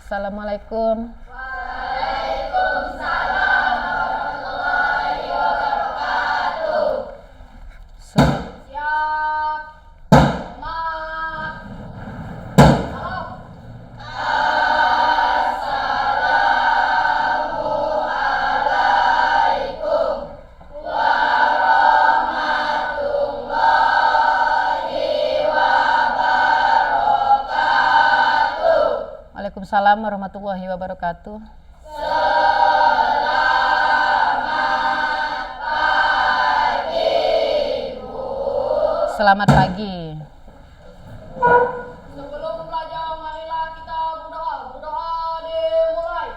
Assalamualaikum. Waalaikumsalam warahmatullahi wabarakatuh. Siap. Mak. Halo. Assalamualaikum warahmatullahi wabarakatuh. Waalaikumsalam warahmatullahi wabarakatuh. Selamat pagi. Sebelum belajar, marilah kita berdoa. Berdoa dimulai.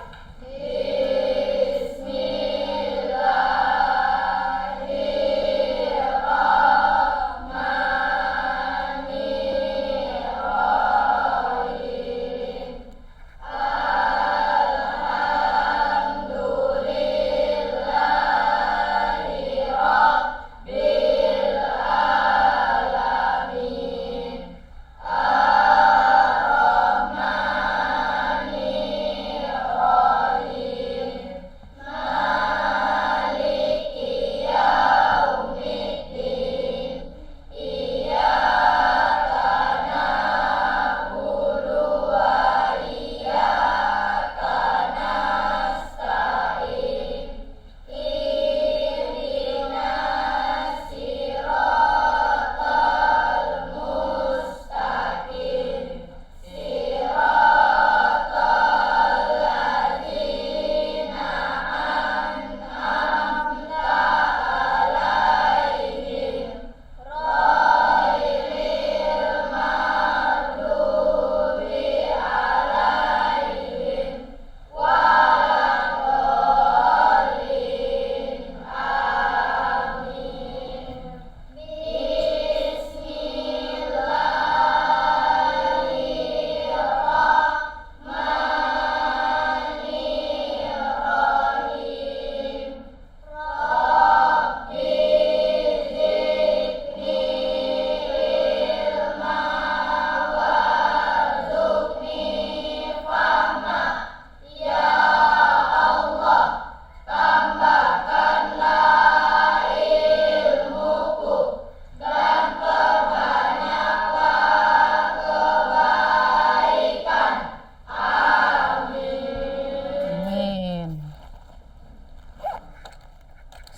Amin.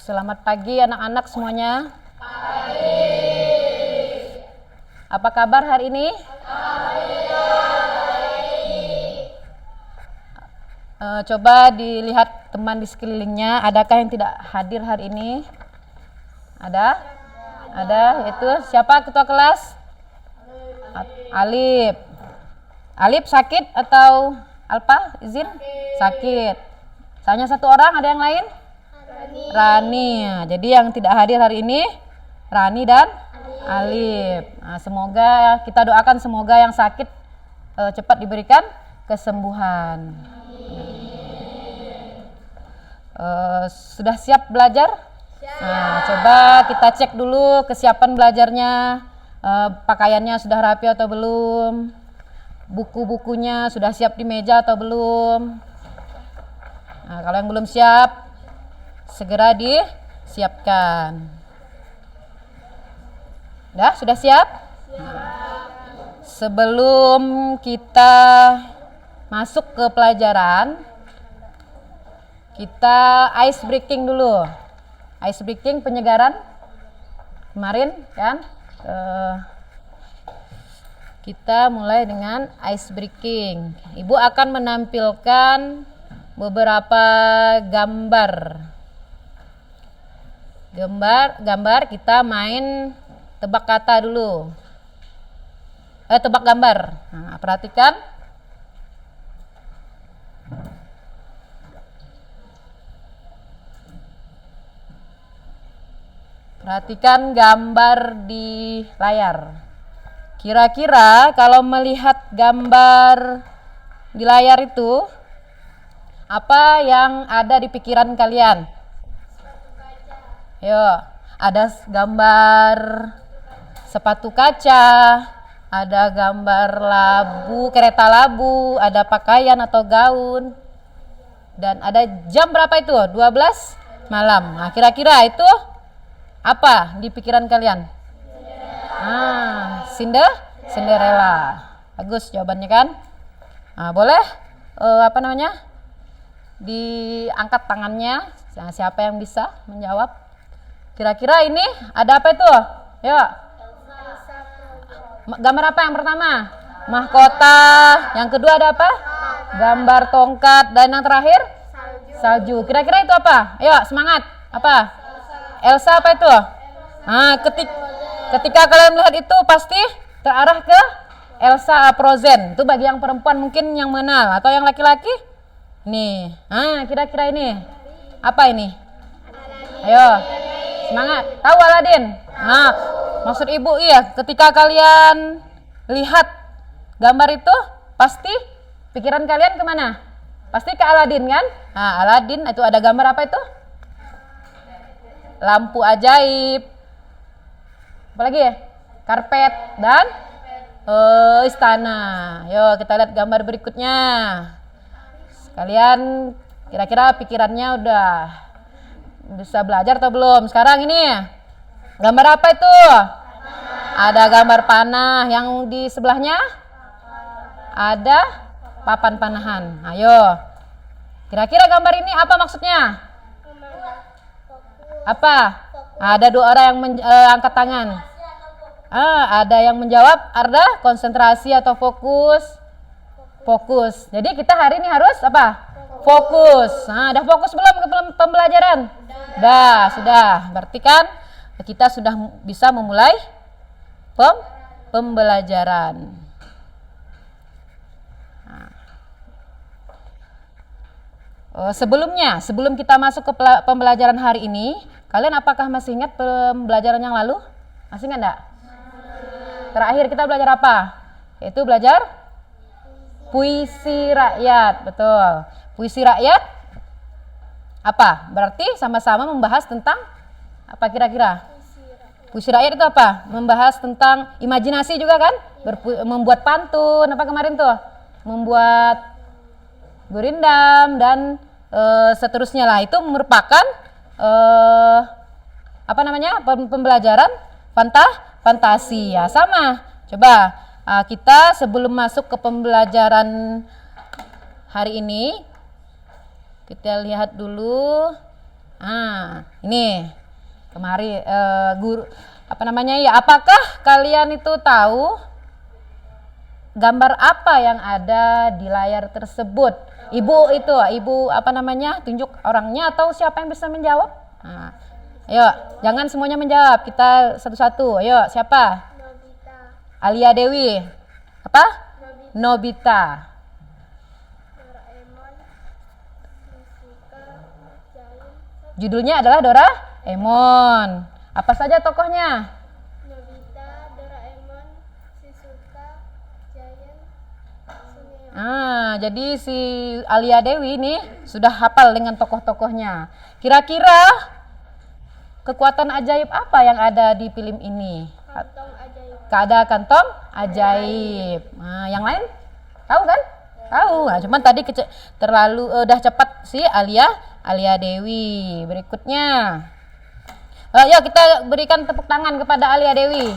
Selamat pagi anak-anak semuanya. Apa kabar hari ini? Coba dilihat teman di sekelilingnya, adakah yang tidak hadir hari ini? Ada? Ada, itu siapa ketua kelas? Alip. Alip sakit atau Alpa izin? Sakit. Hanya satu orang, ada yang lain? Rani. Nah, jadi yang tidak hadir hari ini Rani dan Alip. Nah, semoga kita doakan semoga yang sakit cepat diberikan kesembuhan. Sudah siap belajar? Nah, coba kita cek dulu kesiapan belajarnya. Pakaiannya sudah rapi atau belum? Buku-bukunya sudah siap di meja atau belum? Nah, kalau yang belum siap, segera disiapkan. Sudah siap? Nah, sebelum kita masuk ke pelajaran, kita ice breaking dulu. Ice breaking penyegaran kemarin kan? Kita mulai dengan ice breaking. Ibu akan menampilkan beberapa gambar. Gambar kita main tebak kata dulu. Tebak gambar. Nah, perhatikan. Perhatikan gambar di layar. Kira-kira kalau melihat gambar di layar itu, apa yang ada di pikiran kalian? Yo, ada gambar sepatu kaca, ada gambar labu, kereta labu, ada pakaian atau gaun. Dan ada jam berapa itu? 12 malam. Nah, kira-kira itu apa di pikiran kalian? Cinderella. Bagus jawabannya kan? Nah, boleh diangkat tangannya. Nah, siapa yang bisa menjawab? Kira-kira ini ada apa itu? Yuk. Gambar apa yang pertama? Mahkota. Yang kedua ada apa? Gambar tongkat. Dan yang terakhir? Salju. Kira-kira itu apa? Ayo semangat. Apa? Elsa apa itu? Nah, ketika kalian melihat itu pasti terarah ke Elsa Frozen. Itu bagi yang perempuan mungkin yang mengenal, atau yang laki-laki? Nih. Nah, kira-kira ini apa ini? Ayo. Semangat. Tahu Aladin? Nah, maksud ibu ketika kalian lihat gambar itu pasti pikiran kalian kemana? Pasti ke Aladin kan? Nah, Aladin itu ada gambar apa itu? Lampu ajaib. Apalagi ya? Karpet dan istana. Yuk kita lihat gambar berikutnya. Kalian kira-kira pikirannya udah bisa belajar atau belum? Sekarang ini gambar apa itu? Ada gambar panah. Yang di sebelahnya ada papan panahan. Ayo. Kira-kira gambar ini apa maksudnya? Apa? Ada dua orang yang angkat tangan. Ada yang menjawab, ada konsentrasi atau fokus. Jadi kita hari ini harus apa? Fokus. Nah, udah fokus belum ke pembelajaran? Sudah. Berarti kan kita sudah bisa memulai pembelajaran. Sebelum kita masuk ke pembelajaran hari ini, kalian apakah masih ingat pembelajaran yang lalu? Masih ingat enggak? Terakhir kita belajar apa? Yaitu belajar puisi rakyat. Betul. Puisi rakyat apa? Berarti sama-sama membahas tentang apa kira-kira? Puisi rakyat itu apa? Membahas tentang imajinasi juga kan? Membuat pantun, apa kemarin tuh? Membuat gurindam dan seterusnya lah. Itu merupakan pembelajaran fantasi ya, sama. Coba kita sebelum masuk ke pembelajaran hari ini kita lihat dulu. Ini kemarin guru apakah kalian itu tahu gambar apa yang ada di layar tersebut? Ibu tunjuk orangnya atau siapa yang bisa menjawab? Ayo, jangan semuanya menjawab, kita satu-satu. Ayo, siapa? Nobita. Alia Dewi. Apa? Nobita. Doraemon. Shizuka. Giant. Judulnya adalah Doraemon. Apa saja tokohnya? Nobita, Doraemon, Shizuka, Giant, Suneo. Jadi si Alia Dewi ini sudah hafal dengan tokoh-tokohnya. Kira-kira kekuatan ajaib apa yang ada di film ini? Kantong ajaib. Ada kantong ajaib. Yang lain tahu kan? Tahu. Cuman tadi udah cepat si Alia Dewi. Berikutnya, yuk kita berikan tepuk tangan kepada Alia Dewi.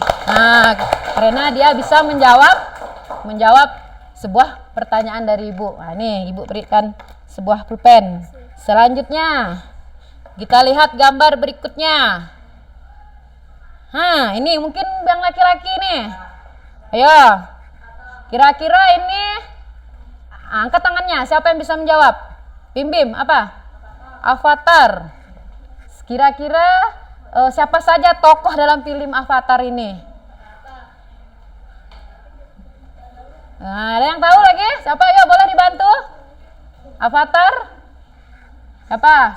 Karena dia bisa menjawab sebuah pertanyaan dari ibu. Ini ibu berikan sebuah pulpen. Selanjutnya kita lihat gambar berikutnya. Ini mungkin yang laki-laki nih. Ayo. Kira-kira ini angkat tangannya. Siapa yang bisa menjawab? Bim, apa? Avatar. Kira-kira siapa saja tokoh dalam film Avatar ini? Ada yang tahu lagi? Siapa? Ayo boleh dibantu. Avatar?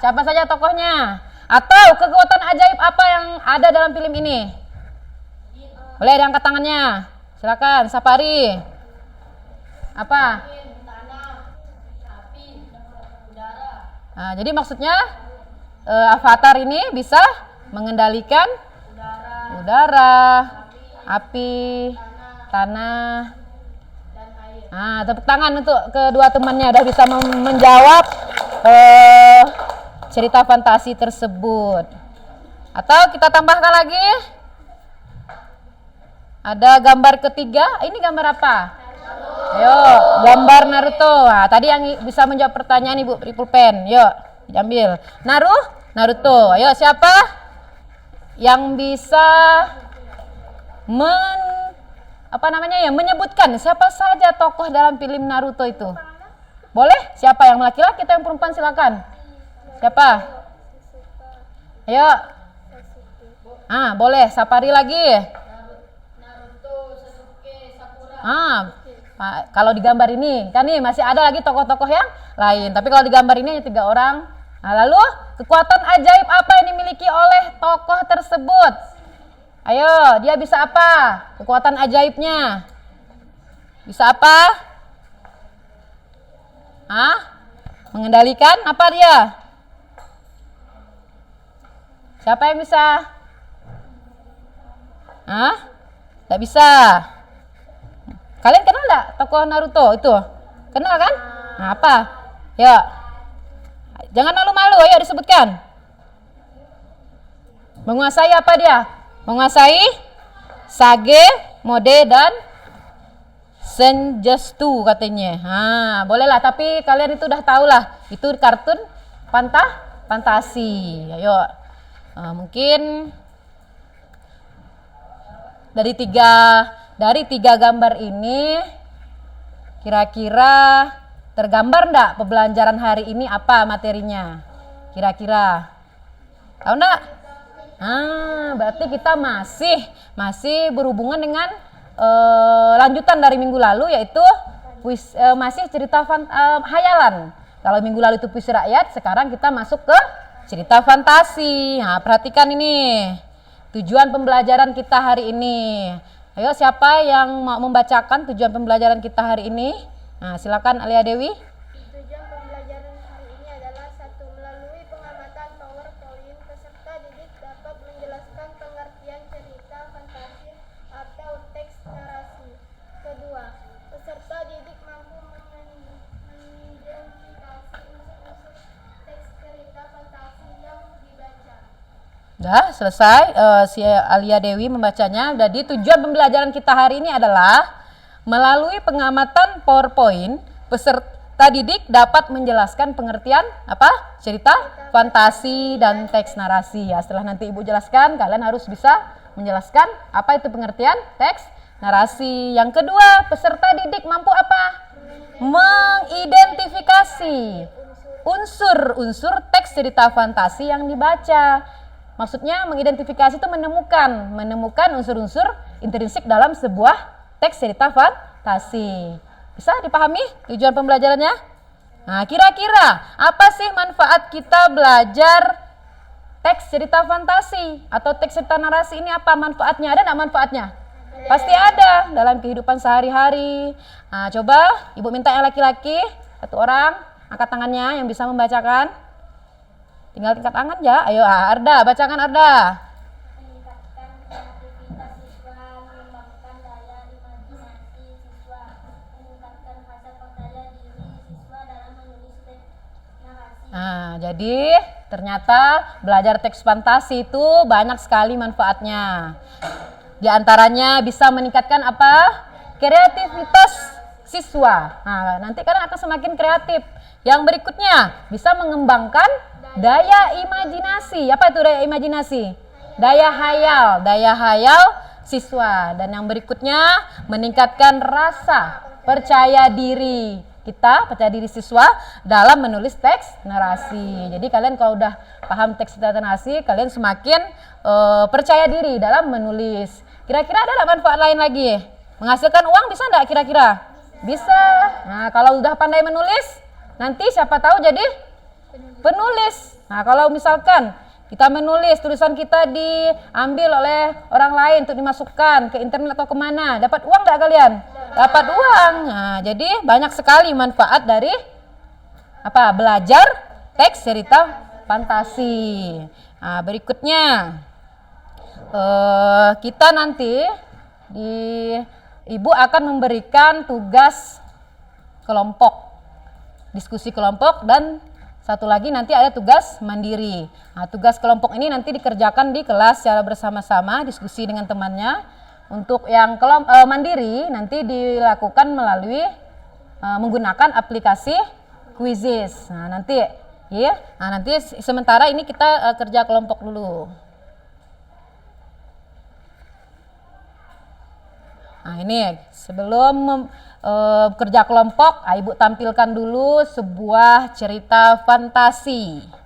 Siapa saja tokohnya? Atau kekuatan ajaib apa yang ada dalam film ini? Boleh diangkat tangannya. Silakan, Safari. Apa? Jadi maksudnya Avatar ini bisa mengendalikan udara, api, tanah, tepuk tangan untuk kedua temannya udah bisa menjawab cerita fantasi tersebut. Atau kita tambahkan lagi. Ada gambar ketiga. Ini gambar apa? Ayo, gambar Naruto. Nah, tadi yang bisa menjawab pertanyaan Ibu beri pulpen. Yuk, diambil. Naruto. Ayo, siapa yang bisa menyebutkan siapa saja tokoh dalam film Naruto itu? Boleh? Siapa yang laki-laki atau yang perempuan, silakan. Siapa? Ayo. Boleh. Sapari lagi. Naruto, Sasuke, Sakura. Kalau di gambar ini kan nih masih ada lagi tokoh-tokoh yang lain. Tapi kalau di gambar ini hanya 3 orang. Nah, lalu kekuatan ajaib apa yang dimiliki oleh tokoh tersebut? Ayo, dia bisa apa? Kekuatan ajaibnya. Bisa apa? Mengendalikan apa dia? Siapa yang bisa? Tidak bisa. Kalian kenal nggak tokoh Naruto itu? Kenal kan? Nah, apa? Yuk. Jangan malu-malu, ayo disebutkan. Menguasai apa dia? Menguasai Sage, Mode, dan Senjutsu katanya. Bolehlah, tapi kalian itu udah tahu lah. Itu kartun fantasi. Ayo. Mungkin dari tiga gambar ini kira-kira tergambar enggak pembelajaran hari ini apa materinya? Kira-kira tahu enggak? Berarti kita masih berhubungan dengan lanjutan dari minggu lalu, yaitu masih cerita hayalan. Kalau minggu lalu itu puisi rakyat, sekarang kita masuk ke cerita fantasi. Perhatikan ini tujuan pembelajaran kita hari ini. Ayo, siapa yang mau membacakan tujuan pembelajaran kita hari ini? Silakan Alia Dewi. Tujuan pembelajaran hari ini adalah 1. Melalui pengamatan PowerPoint, peserta didik dapat menjelaskan pengertian cerita fantasi atau teks narasi. 2. Peserta didik mampu mengidentifikasi unsur-unsur teks cerita fantasi yang dibaca. Udah selesai, si Alia Dewi membacanya. Jadi tujuan pembelajaran kita hari ini adalah melalui pengamatan PowerPoint, peserta didik dapat menjelaskan pengertian apa? Cerita fantasi dan teks narasi. Setelah nanti Ibu jelaskan, kalian harus bisa menjelaskan apa itu pengertian teks narasi. Yang kedua, peserta didik mampu apa? Mengidentifikasi unsur-unsur teks cerita fantasi yang dibaca. Maksudnya mengidentifikasi itu menemukan unsur-unsur intrinsik dalam sebuah teks cerita fantasi. Bisa dipahami tujuan pembelajarannya? Kira-kira apa sih manfaat kita belajar teks cerita fantasi atau teks cerita narasi ini? Apa manfaatnya? Ada nggak manfaatnya? Pasti ada dalam kehidupan sehari-hari. Coba Ibu minta yang laki-laki 1 orang angkat tangannya yang bisa membacakan. Tinggal tingkat tangan ya. Ayo Arda, bacakan Arda. Meningkatkan kreativitas siswa, mengembangkan daya imajinasi siswa, meningkatkan rasa percaya diri siswa dalam menulis teks narasi. Jadi ternyata belajar teks fantasi itu banyak sekali manfaatnya. Di antaranya bisa meningkatkan apa? Kreativitas siswa. Nanti kalian akan semakin kreatif. Yang berikutnya bisa mengembangkan daya imajinasi. Apa itu daya imajinasi? Daya hayal siswa. Dan yang berikutnya meningkatkan rasa percaya diri percaya diri siswa dalam menulis teks narasi. Jadi kalian kalau udah paham teks narasi, kalian semakin percaya diri dalam menulis. Kira-kira ada nggak manfaat lain lagi? Menghasilkan uang bisa nggak kira-kira? Bisa. Kalau udah pandai menulis, nanti siapa tahu jadi penulis. Kalau misalkan kita menulis, tulisan kita diambil oleh orang lain untuk dimasukkan ke internet atau kemana, dapat uang nggak kalian? Dapat uang. Jadi banyak sekali manfaat dari belajar teks cerita fantasi. Berikutnya kita nanti di Ibu akan memberikan tugas kelompok, diskusi kelompok, dan satu lagi nanti ada tugas mandiri. Nah, tugas kelompok ini nanti dikerjakan di kelas secara bersama-sama, diskusi dengan temannya. Untuk yang mandiri nanti dilakukan melalui menggunakan aplikasi Quizizz. Nah, nanti sementara ini kita kerja kelompok dulu. Nah, ini sebelum kerja kelompok, Ibu tampilkan dulu sebuah cerita fantasi.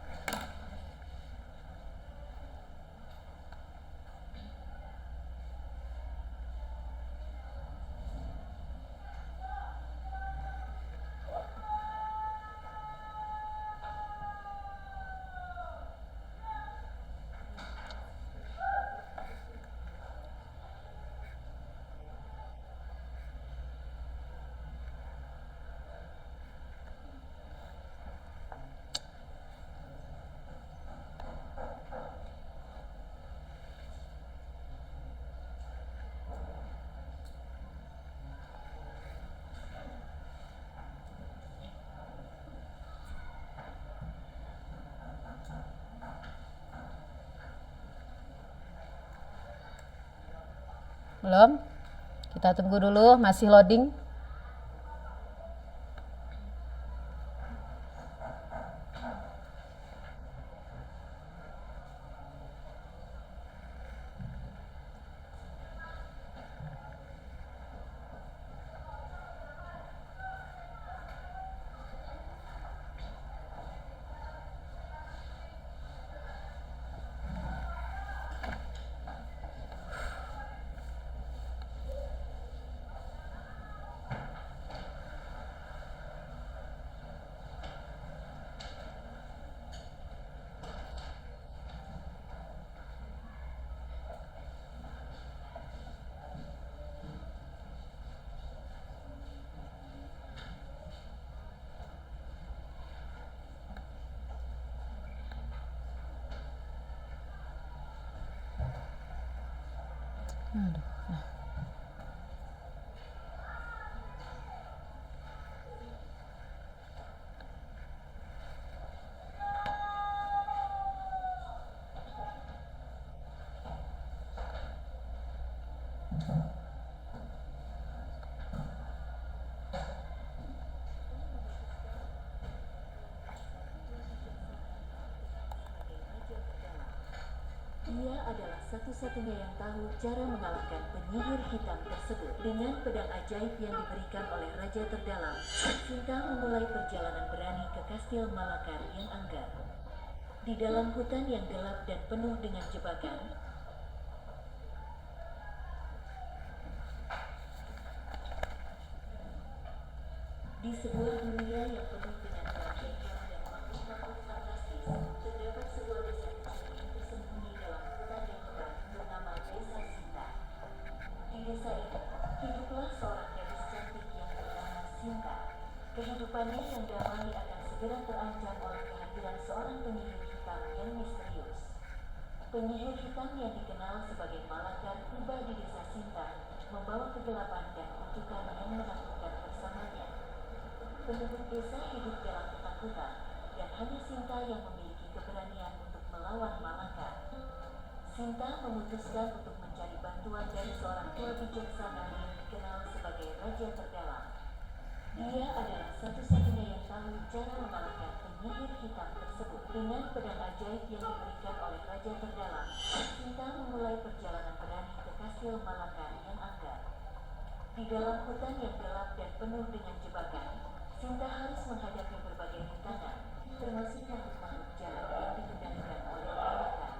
Belum? Kita tunggu dulu, masih loading. Dia adalah satu-satunya yang tahu cara mengalahkan penyihir hitam tersebut. Dengan pedang ajaib yang diberikan oleh Raja Terdalam, Sinta memulai perjalanan berani ke Kastil Malakar yang anggar. Di dalam hutan yang gelap dan penuh dengan jebakan, di sebuah dunia yang penuh dengan keajaiban dan makhluk-makhluk fantastis, terdapat sebuah desa kecil yang tersembunyi dalam hutan yang lebat bernama Desa Sinta. Di desa ini, hiduplah seorang gadis cantik yang bernama Sinta. Kehidupannya yang damai akan segera terancam oleh kehadiran seorang penyihir hitam yang misterius. Penyihir hitam yang dikenal sebagai Malakar tiba di desa Sinta, membawa kegelapan dan kutukan yang menakutkan bersamanya. Penduduk desa hidup dalam ketakutan, dan hanya Sinta yang memiliki keberanian untuk melawan Malakar. Sinta memutuskan untuk mencari bantuan dari seorang tua bijaksana yang dikenal sebagai Raja Terdalam. Dia adalah satu-satunya yang tahu cara mengalahkan penyihir hitam tersebut. Dengan pedang ajaib yang diberikan oleh Raja Terdalam, Sinta memulai perjalanan berani ke Kastil Malakar yang anggar. Di dalam hutan yang gelap dan penuh dengan jebakan, Sinta harus menghadapi berbagai rintangan, termasuk makhluk-makhluk jahat yang dikendalikan oleh Malakar.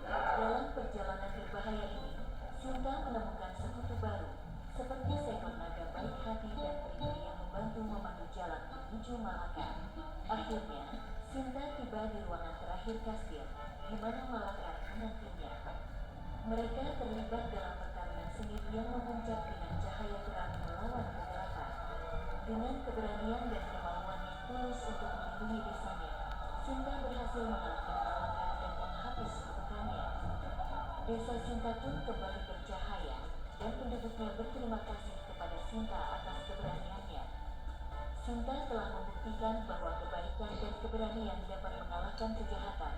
Dalam perjalanan berbahaya ini, Sinta menemukan sekutu baru, seperti seekor naga baik hati dan peri yang membantu memandu jalan menuju Malakar. Akhirnya, Sinta tiba di ruangan terakhir kastil, di mana Malakar menantinya. Mereka terlibat dalam pertarungan sengit yang memuncak dengan cahaya terang melawan kegelapan. Dengan keberanian dan kemauan yang tulus untuk melindungi desanya, Sinta berhasil mengalahkan Malakar dan menghapus kutukannya. Desa Sinta pun kembali bercahaya, dan penduduknya berterima kasih kepada Sinta atas keberaniannya. Sinta telah membuktikan bahwa kebaikan dan keberanian dapat mengalahkan kejahatan,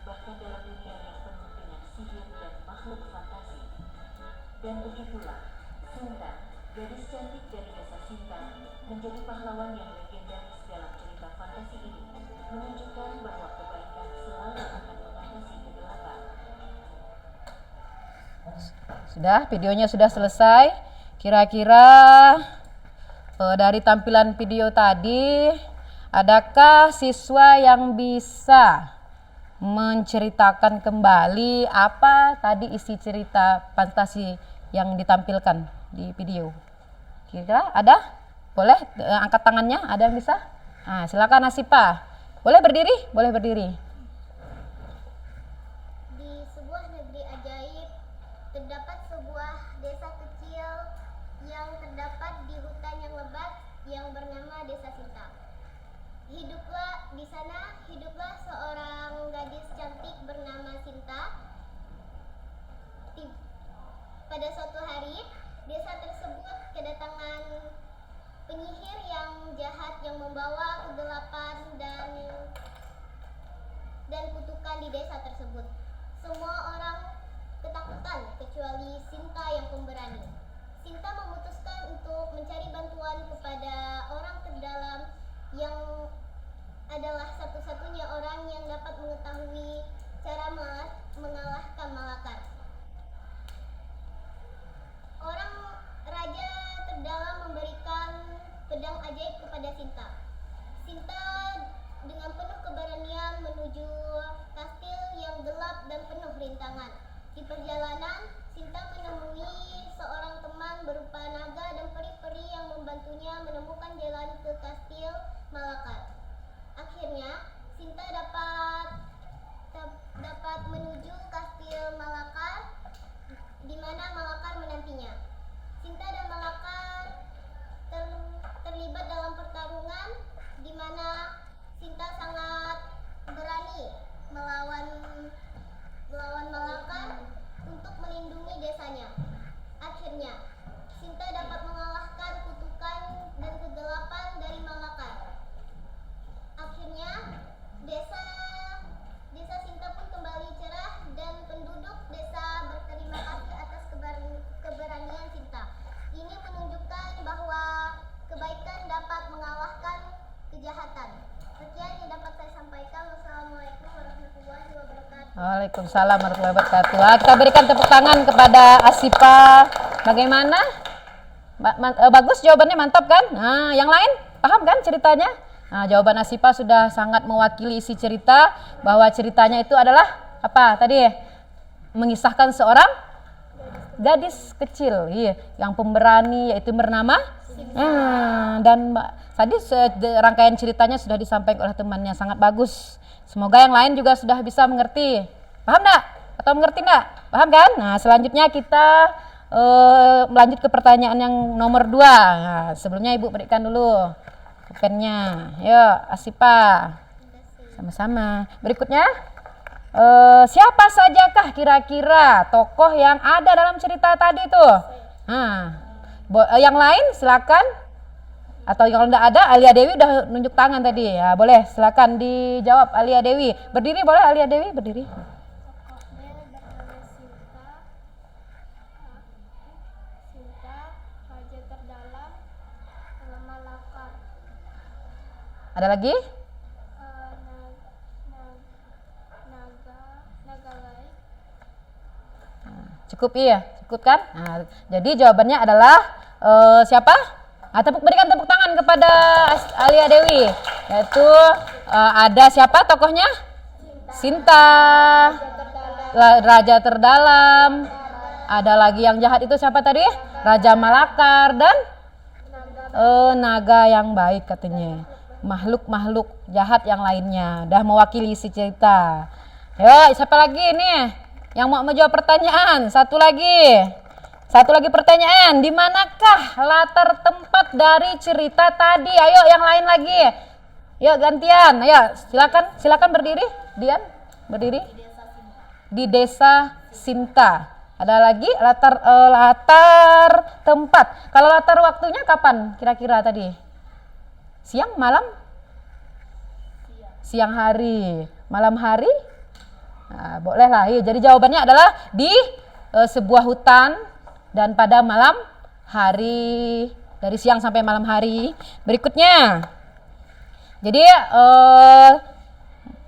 bahkan dalam dunia yang penuh dengan sihir dan makhluk fantasi. Dan begitulah, Sinta, gadis cantik dari desa Sinta, menjadi pahlawan yang legendaris dalam cerita fantasi ini, menunjukkan bahwa kebaikan selalu akan mengatasi kegelapan. Sudah, videonya sudah selesai. Kira-kira dari tampilan video tadi, adakah siswa yang bisa menceritakan kembali apa tadi isi cerita fantasi yang ditampilkan di video? Kira-kira ada? Boleh angkat tangannya, ada yang bisa? Nah, silakan Asipa. Boleh berdiri? Boleh berdiri. Di sebuah negeri ajaib, terdapat sebuah desa kecil yang terdapat di hutan yang lebat yang bernama Desa Sinta. Hiduplah seorang gadis cantik bernama Sinta. Pada suatu hari, desa tersebut kedatangan penyihir yang jahat yang membawa kegelapan dan kutukan di desa tersebut. Semua orang ketakutan kecuali Sinta yang pemberani. Sinta memutuskan untuk mencari bantuan kepada orang terdalam yang adalah satu-satunya orang yang dapat mengetahui cara mengalahkan malaikat. Orang raja terdalam memberikan pedang ajaib kepada Sinta. Sinta dengan penuh keberanian menuju kastil yang gelap dan penuh rintangan. Di perjalanan, Sinta menemui seorang teman berupa naga dan peri-peri yang membantunya menemukan jalan ke kastil malaikat. Akhirnya, Sinta dapat menuju kastil malaikat di mana malaikat menantinya. Sinta dan malaikat terlibat dalam pertarungan di mana Sinta sangat berani melawan malaikat untuk melindungi desanya. Akhirnya, Sinta dapat mengalahkan kutukan dan kegelapan dari malaikat. Akhirnya, desa Sinta pun kembali cerah dan penduduk desa berterima kasih atas keberanian Sinta. Ini menunjukkan bahwa kebaikan dapat mengalahkan kejahatan. Sekian yang dapat saya sampaikan. Wassalamualaikum warahmatullahi wabarakatuh. Waalaikumsalam warahmatullahi wabarakatuh. Kita berikan tepuk tangan kepada Asipa. Bagaimana? Bagus jawabannya, mantap kan? Nah, yang lain paham kan ceritanya? Nah, jawaban Asipa sudah sangat mewakili isi cerita, bahwa ceritanya itu adalah apa tadi? Mengisahkan seorang gadis kecil, yang pemberani, yaitu bernama dan tadi rangkaian ceritanya sudah disampaikan oleh temannya, sangat bagus. Semoga yang lain juga sudah bisa mengerti. Paham enggak? Atau mengerti enggak? Paham kan? Nah, selanjutnya kita melanjut ke pertanyaan yang nomor 2. Nah, sebelumnya Ibu berikan dulu pennya. Yuk, Asipa. Sama-sama. Berikutnya, siapa sajakah kira-kira tokoh yang ada dalam cerita tadi tuh? Nah, yang lain silakan. Atau yang tidak ada, Alia Dewi udah nunjuk tangan tadi. Ya, boleh silakan dijawab Alia Dewi. Berdiri boleh Alia Dewi, berdiri. Tokohnya bernama Sinta, raja terdalam, malaikat. Ada lagi? Naga lain. Cukup cukup kan? Nah, jadi jawabannya adalah siapa? Berikan tepuk tangan kepada Alia Dewi. Yaitu ada siapa tokohnya? Sinta, raja terdalam. Ada lagi yang jahat itu siapa tadi? Raja Malakar dan naga yang baik katanya. Makhluk-makhluk jahat yang lainnya. Dah mewakili isi cerita. Yuk, siapa lagi nih yang mau menjawab pertanyaan? Satu lagi pertanyaan. Di manakah latar tempat dari cerita tadi? Ayo yang lain lagi. Yuk gantian. Ayo silakan berdiri. Dian berdiri. Di desa Sinta. Ada lagi latar tempat. Kalau latar waktunya kapan kira-kira tadi? Siang, malam? Siang hari. Malam hari? Nah, boleh lah. Jadi jawabannya adalah di sebuah hutan dan pada malam hari. Dari siang sampai malam hari. Berikutnya. Jadi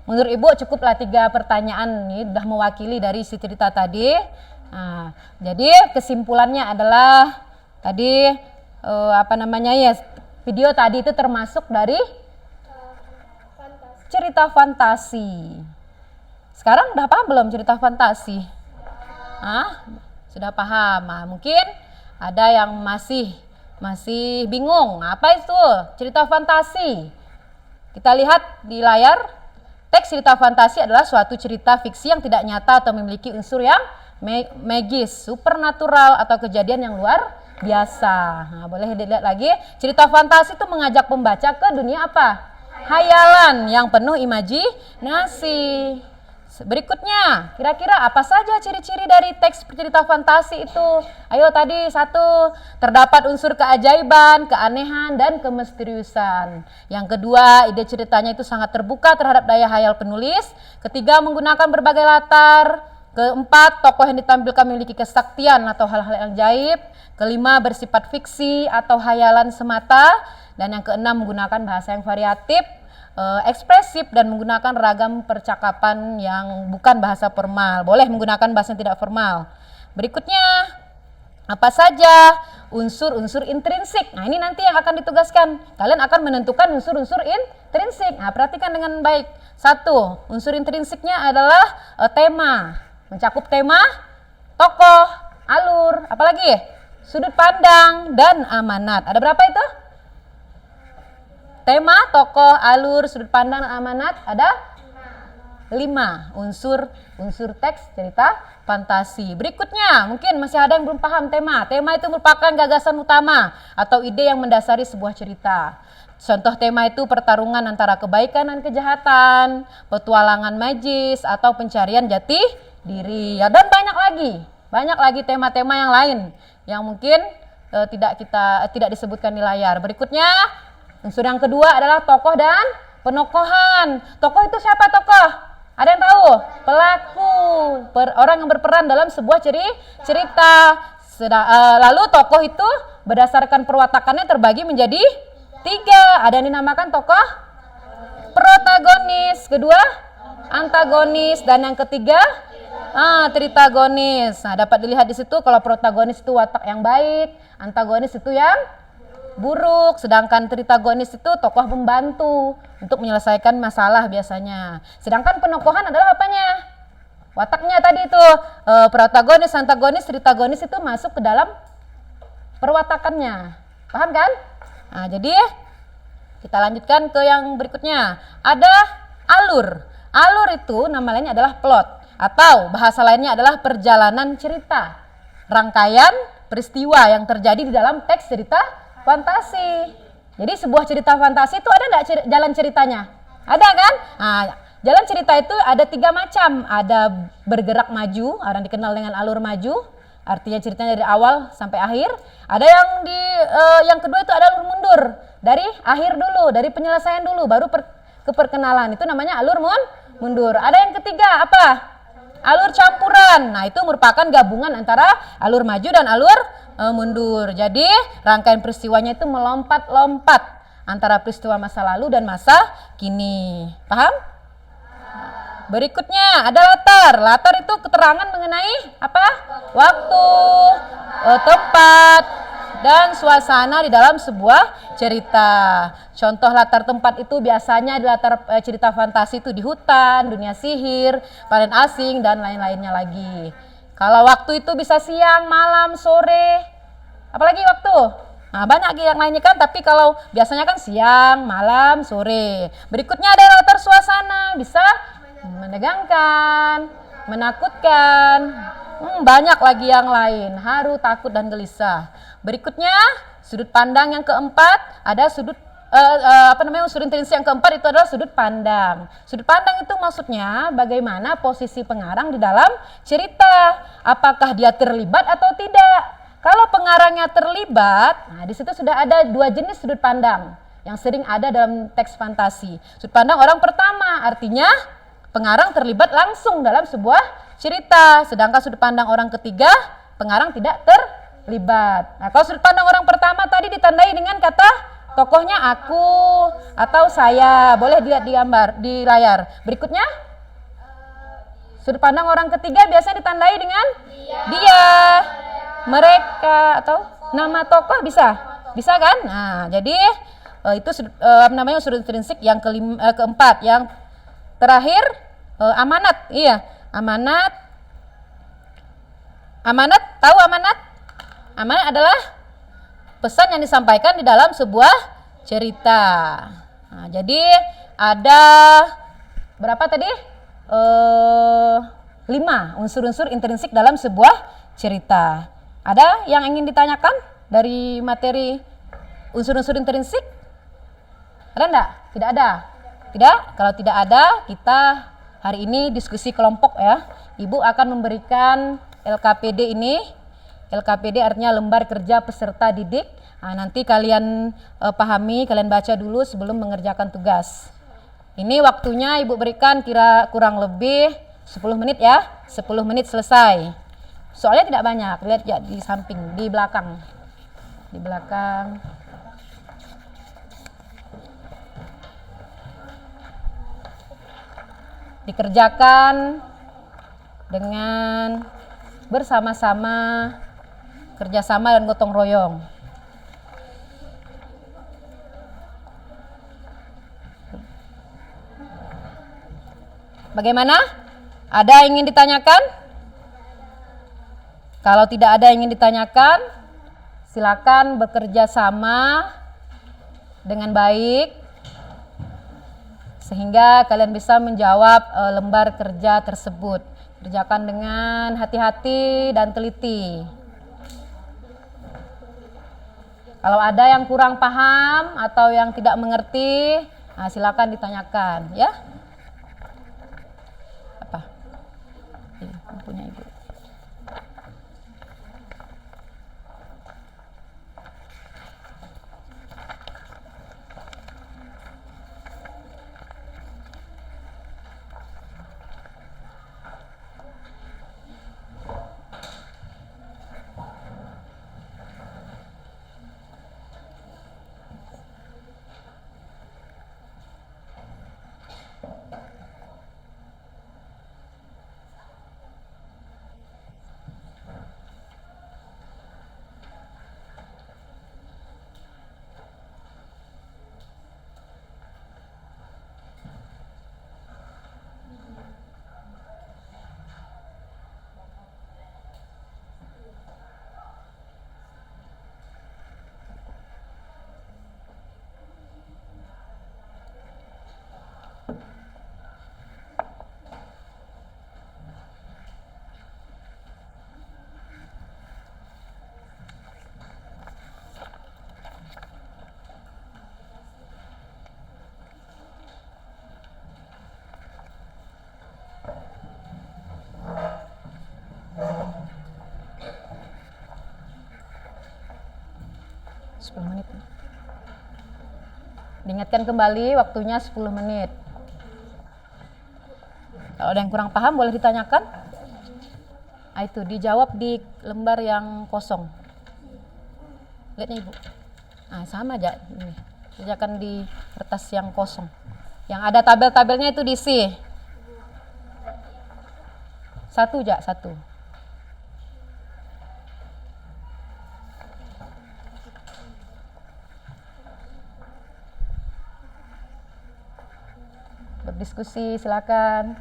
menurut Ibu cukuplah 3 pertanyaan ini sudah mewakili dari si cerita tadi. Nah, jadi kesimpulannya adalah tadi video tadi itu termasuk dari cerita fantasi. Sekarang udah paham belum cerita fantasi? Sudah paham. Nah, mungkin ada yang masih bingung. Apa itu cerita fantasi? Kita lihat di layar. Teks cerita fantasi adalah suatu cerita fiksi yang tidak nyata atau memiliki unsur yang magis, supernatural atau kejadian yang luar biasa. Nah, boleh dilihat lagi. Cerita fantasi itu mengajak pembaca ke dunia apa? Hayalan yang penuh imajinasi. Berikutnya, kira-kira apa saja ciri-ciri dari teks cerita fantasi itu? Ayo tadi 1, terdapat unsur keajaiban, keanehan, dan kemisteriusan. Yang kedua, ide ceritanya itu sangat terbuka terhadap daya hayal penulis. Ketiga, menggunakan berbagai latar. Keempat, tokoh yang ditampilkan memiliki kesaktian atau hal-hal yang ajaib. Kelima, bersifat fiksi atau hayalan semata. Dan yang keenam, menggunakan bahasa yang variatif, ekspresif, dan menggunakan ragam percakapan yang bukan bahasa formal. Boleh menggunakan bahasa yang tidak formal. Berikutnya, apa saja unsur-unsur intrinsik? Nah, ini nanti yang akan ditugaskan. Kalian akan menentukan unsur-unsur intrinsik. Nah, perhatikan dengan baik. 1, unsur intrinsiknya adalah tema. Mencakup tema, tokoh, alur, apalagi sudut pandang, dan amanat. Ada berapa itu? Tema, tokoh, alur, sudut pandang, dan amanat. Ada 5 unsur teks cerita fantasi. Berikutnya, mungkin masih ada yang belum paham tema. Tema itu merupakan gagasan utama atau ide yang mendasari sebuah cerita. Contoh tema itu pertarungan antara kebaikan dan kejahatan, petualangan magis, atau pencarian jati diri. Ya, dan banyak lagi tema-tema yang lain yang mungkin tidak disebutkan di layar. Berikutnya, unsur yang kedua adalah tokoh dan penokohan. Tokoh itu siapa tokoh? Ada yang tahu? Pelaku, orang yang berperan dalam sebuah cerita. Lalu tokoh itu berdasarkan perwatakannya terbagi menjadi 3. Ada yang dinamakan tokoh protagonis, kedua antagonis, dan yang ketiga tritagonis. Nah, dapat dilihat di situ kalau protagonis itu watak yang baik, antagonis itu yang buruk, sedangkan tritagonis itu tokoh pembantu untuk menyelesaikan masalah biasanya. Sedangkan penokohan adalah apanya? Wataknya tadi itu protagonis, antagonis, tritagonis itu masuk ke dalam perwatakannya. Paham kan? Nah, jadi kita lanjutkan ke yang berikutnya. Ada alur. Alur itu nama lainnya adalah plot atau bahasa lainnya adalah perjalanan cerita. Rangkaian peristiwa yang terjadi di dalam teks cerita fantasi. Jadi sebuah cerita fantasi itu ada enggak jalan ceritanya? Ada kan? Nah, jalan cerita itu ada 3 macam. Ada bergerak maju, orang dikenal dengan alur maju. Artinya ceritanya dari awal sampai akhir. Ada yang kedua itu ada alur mundur. Dari akhir dulu, dari penyelesaian dulu, baru ke perkenalan. Itu namanya alur mundur. Ada yang ketiga apa? Alur campuran. Nah, itu merupakan gabungan antara alur maju dan alur mundur. Jadi rangkaian peristiwanya itu melompat-lompat antara peristiwa masa lalu dan masa kini. Paham? Berikutnya ada latar. Latar itu keterangan mengenai apa? Waktu, tempat, dan suasana di dalam sebuah cerita. Contoh latar tempat itu biasanya di latar cerita fantasi itu di hutan, dunia sihir, planet asing, dan lain-lainnya lagi. Kalau waktu itu bisa siang, malam, sore, apalagi waktu? Nah, banyak yang lainnya kan, tapi kalau biasanya kan siang, malam, sore. Berikutnya ada latar suasana, bisa menegangkan, menakutkan, banyak lagi yang lain, haru, takut, dan gelisah. Berikutnya, sudut pandang yang keempat, ada sudut unsur intrinsik yang keempat itu adalah sudut pandang. Sudut pandang itu maksudnya bagaimana posisi pengarang di dalam cerita, apakah dia terlibat atau tidak. Kalau pengarangnya terlibat, nah di situ sudah ada dua jenis sudut pandang yang sering ada dalam teks fantasi. Sudut pandang orang pertama artinya pengarang terlibat langsung dalam sebuah cerita, sedangkan sudut pandang orang ketiga pengarang tidak terlibat. Nah, kalau sudut pandang orang pertama tadi ditandai dengan kata tokohnya aku atau saya. Boleh dilihat di gambar di layar. Berikutnya sudut pandang orang ketiga biasanya ditandai dengan dia, mereka atau nama tokoh bisa kan? Nah, jadi itu sudut intrinsik yang keempat. Yang terakhir amanat. Iya, amanat. Amanat, tahu amanat? Amanat adalah pesan yang disampaikan di dalam sebuah cerita. Nah, jadi ada berapa tadi? 5 unsur-unsur intrinsik dalam sebuah cerita. Ada yang ingin ditanyakan dari materi unsur-unsur intrinsik? Ada enggak? Tidak ada? Tidak? Kalau tidak ada, kita hari ini diskusi kelompok ya. Ibu akan memberikan LKPD ini. LKPD artinya lembar kerja peserta didik. Nah, nanti kalian pahami, kalian baca dulu sebelum mengerjakan tugas. Ini waktunya Ibu berikan kurang lebih 10 menit ya. 10 menit selesai. Soalnya tidak banyak. Lihat ya di samping, di belakang. Di belakang. Dikerjakan dengan bersama-sama, kerjasama dan gotong royong. Bagaimana? Ada yang ingin ditanyakan? Kalau tidak ada yang ingin ditanyakan, silakan bekerja sama dengan baik sehingga kalian bisa menjawab lembar kerja tersebut. Kerjakan dengan hati-hati dan teliti. Kalau ada yang kurang paham atau yang tidak mengerti, nah silakan ditanyakan ya. Apa? Ini punya Ibu. Menit. Diingatkan kembali waktunya 10 menit. Kalau ada yang kurang paham boleh ditanyakan. Nah, itu dijawab di lembar yang kosong. Lihat nih Ibu. Nah, sama aja ini. Kerjakan di kertas yang kosong. Yang ada tabel-tabelnya itu diisi. Satu. Berdiskusi silakan.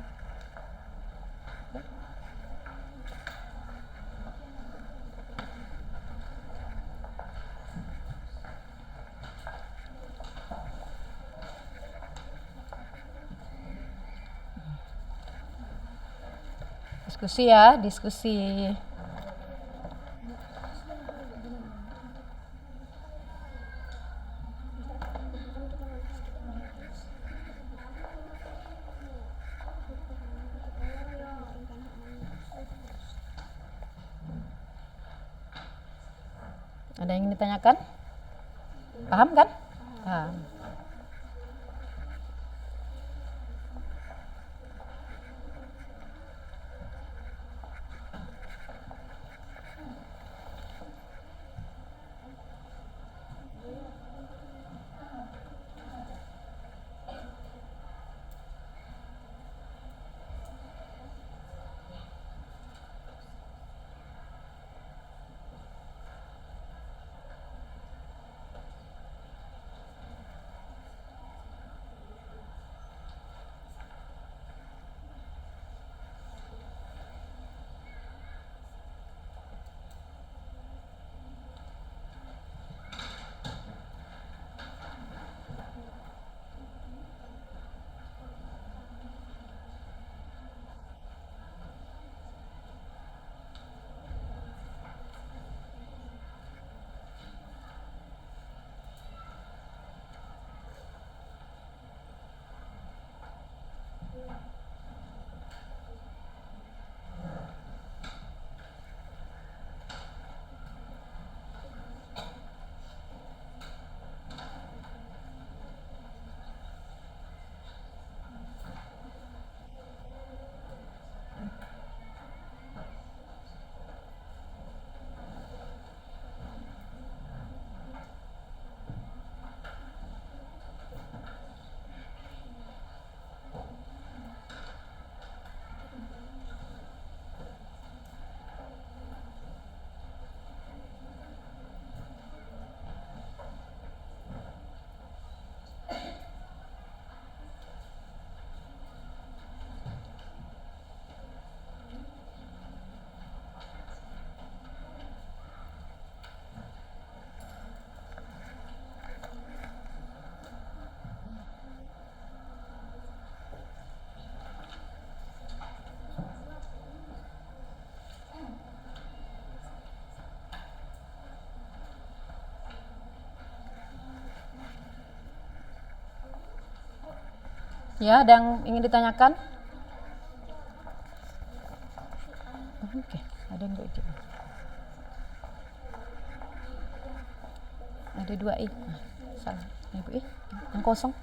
Diskusi ya, diskusi. Ada yang ingin ditanyakan? Paham kan? Paham. Ya, ada yang ingin ditanyakan? Oke, ada yang begitu. Ada 2i. Nah, salah. Ibu yang kosong.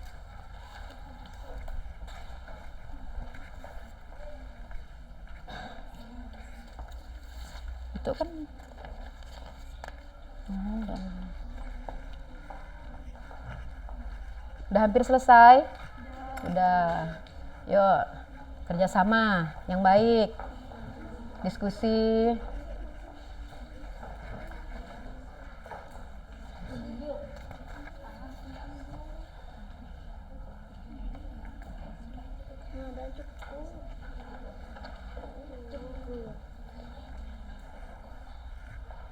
Itu kan udah hampir selesai. Udah, yuk kerjasama yang baik, diskusi.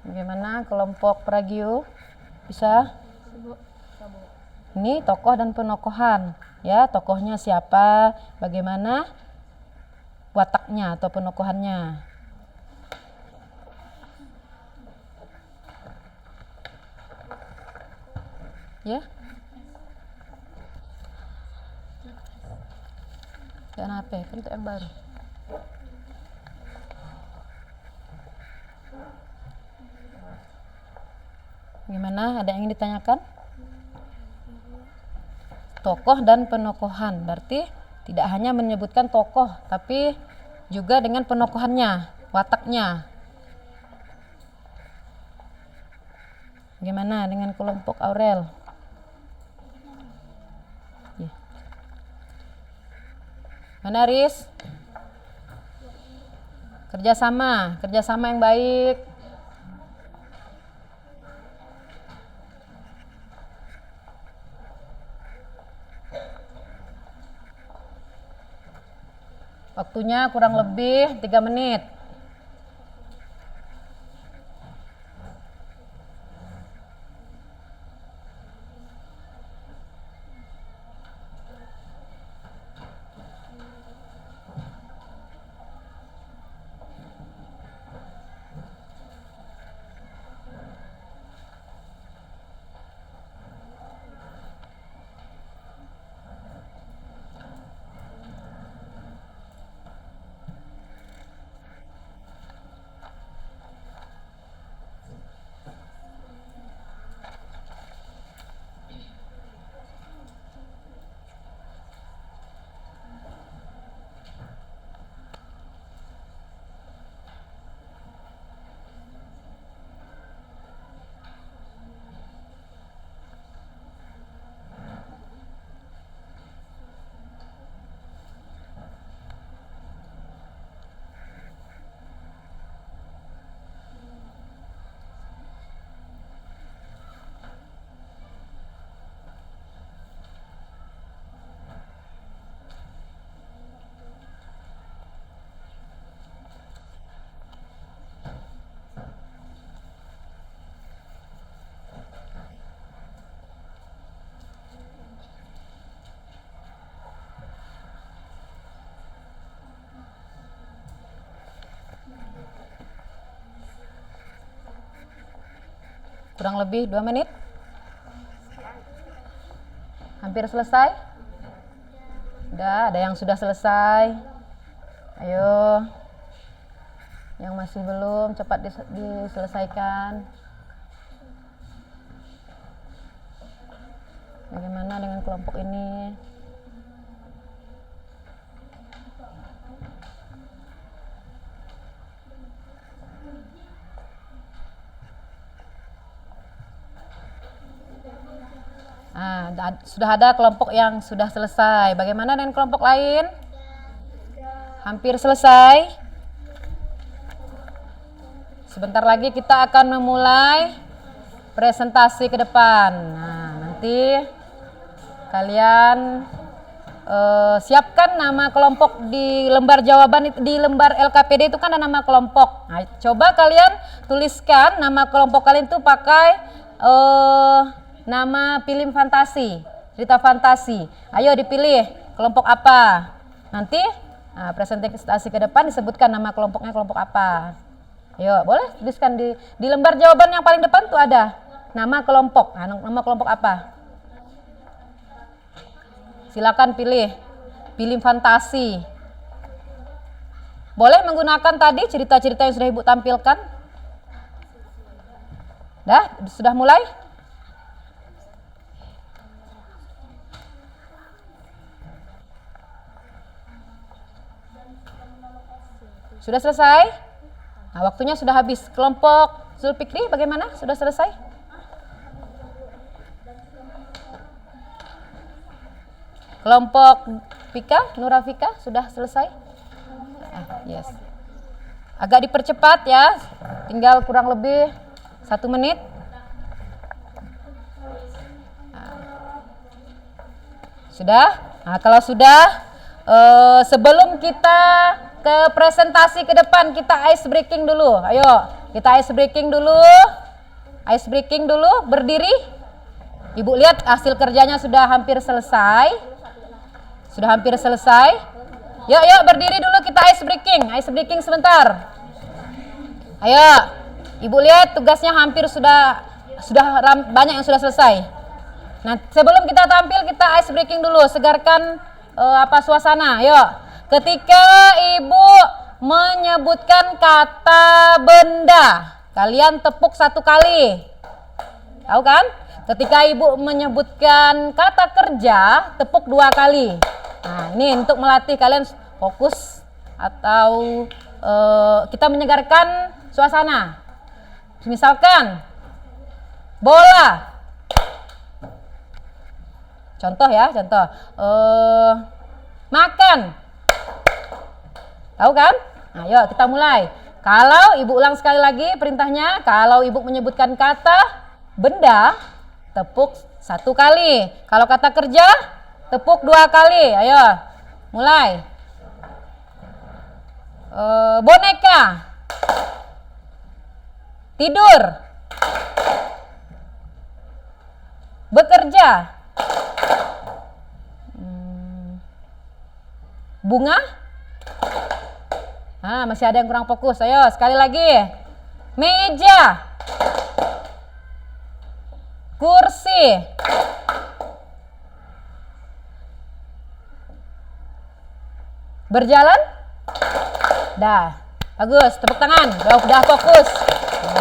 Bagaimana kelompok Pragio? Bisa? Ini tokoh dan penokohan. Ya, tokohnya siapa, bagaimana wataknya atau penokohannya. Ya. Dan apa? Kan itu yang baru. Gimana? Ada yang ingin ditanyakan? Tokoh dan penokohan, berarti tidak hanya menyebutkan tokoh, tapi juga dengan penokohannya, wataknya. Gimana dengan kelompok Aurel? Ya. Mana Riz? Kerjasama yang baik. Waktunya kurang lebih 3 menit. Kurang lebih 2 menit. Hampir selesai? Udah, ada yang sudah selesai. Ayo. Yang masih belum, cepat diselesaikan. Bagaimana dengan kelompok ini? Sudah ada kelompok yang sudah selesai. Bagaimana dengan kelompok lain? Hampir selesai. Sebentar lagi kita akan memulai presentasi ke depan. Nah, nanti kalian siapkan nama kelompok di lembar jawaban, di lembar LKPD itu kan ada nama kelompok. Nah, coba kalian tuliskan nama kelompok kalian itu pakai nama film fantasi, cerita fantasi. Ayo dipilih kelompok apa. Nanti presentasi ke depan disebutkan nama kelompoknya kelompok apa. Ayo, boleh tuliskan di lembar jawaban yang paling depan tuh ada nama kelompok. Nah, nama kelompok apa? Silakan pilih film fantasi. Boleh menggunakan tadi cerita-cerita yang sudah Ibu tampilkan. Sudah mulai? Sudah selesai? Nah, waktunya sudah habis. Kelompok Zulfikri bagaimana? Sudah selesai? Kelompok Fika, Nurafika sudah selesai? Yes. Agak dipercepat ya. Tinggal kurang lebih 1 menit. Sudah? Nah, kalau sudah, sebelum kita ke presentasi ke depan, kita ice breaking dulu. Ayo, kita ice breaking dulu. Ice breaking dulu, berdiri. Ibu lihat hasil kerjanya sudah hampir selesai. Sudah hampir selesai. Yuk, berdiri dulu, kita ice breaking. Ice breaking sebentar. Ayo, Ibu lihat tugasnya hampir sudah banyak yang sudah selesai. Nah, sebelum kita tampil, kita ice breaking dulu, segarkan suasana. Ayo. Ketika Ibu menyebutkan kata benda, kalian tepuk 1 kali. Tahu kan? Ketika Ibu menyebutkan kata kerja, tepuk 2 kali. Nah, ini untuk melatih kalian fokus atau kita menyegarkan suasana. Misalkan bola. Contoh ya, contoh. Makan. Tahu kan? Nah, yuk kita mulai. Kalau Ibu ulang sekali lagi perintahnya, kalau Ibu menyebutkan kata benda, tepuk 1 kali. Kalau kata kerja, tepuk 2 kali. Ayo, mulai. Boneka. Tidur. Bekerja. Bunga. Masih ada yang kurang fokus. Ayo, sekali lagi. Meja. Kursi. Berjalan. Dah. Bagus, tepuk tangan. Udah fokus.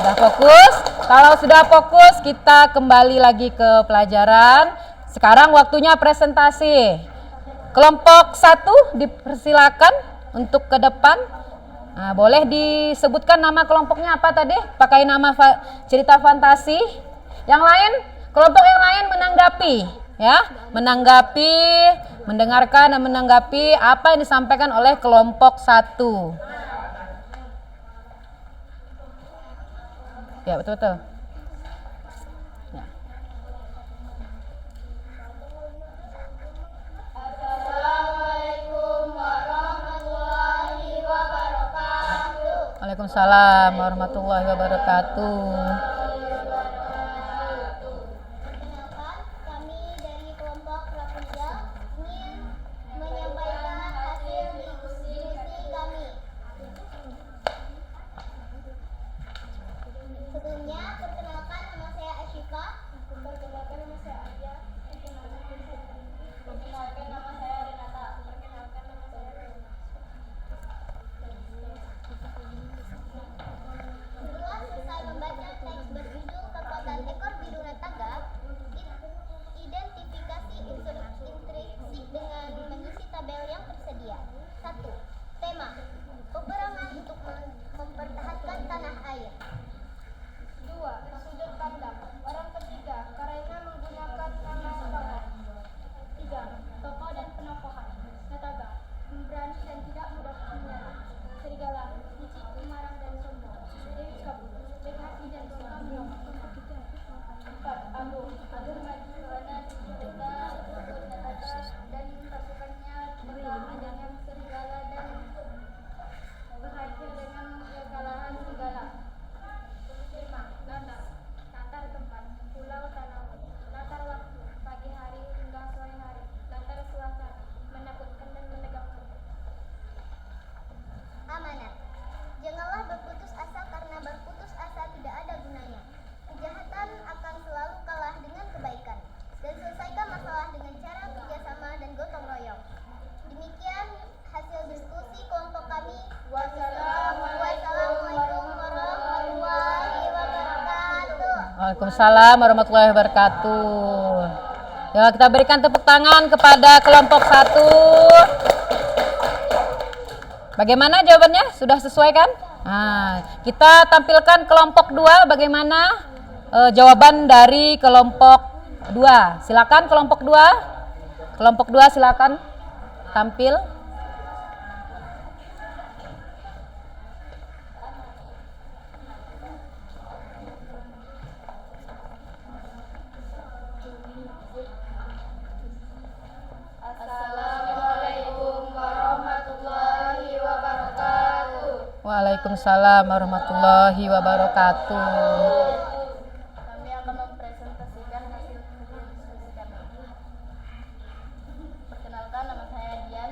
Udah fokus. Kalau sudah fokus, kita kembali lagi ke pelajaran. Sekarang waktunya presentasi. Kelompok 1 dipersilakan untuk ke depan. Nah, boleh disebutkan nama kelompoknya apa tadi? Pakai nama cerita fantasi. Yang lain, kelompok yang lain menanggapi, ya, mendengarkan dan menanggapi apa yang disampaikan oleh kelompok 1. Ya, betul-betul. Ya. Assalamualaikum warahmatullahi wabarakatuh. Waalaikumsalam warahmatullahi wabarakatuh. Perkenalkan, kami dari kelompok Prakerja ingin menyampaikan hasil diskusi kami. Sebelumnya, perkenalkan nama saya Waalaikumsalam warahmatullahi wabarakatuh. Ya, kita berikan tepuk tangan kepada kelompok 1. Bagaimana jawabannya? Sudah sesuai kan? Nah, kita tampilkan kelompok 2 bagaimana jawaban dari kelompok 2. Silakan kelompok 2. Kelompok 2 silakan tampil. Assalamualaikum warahmatullahi wabarakatuh. Waalaikumsalam warahmatullahi wabarakatuh. Kami akan mempresentasikan hasil kerja diskusi kami. Perkenalkan, nama saya Dian.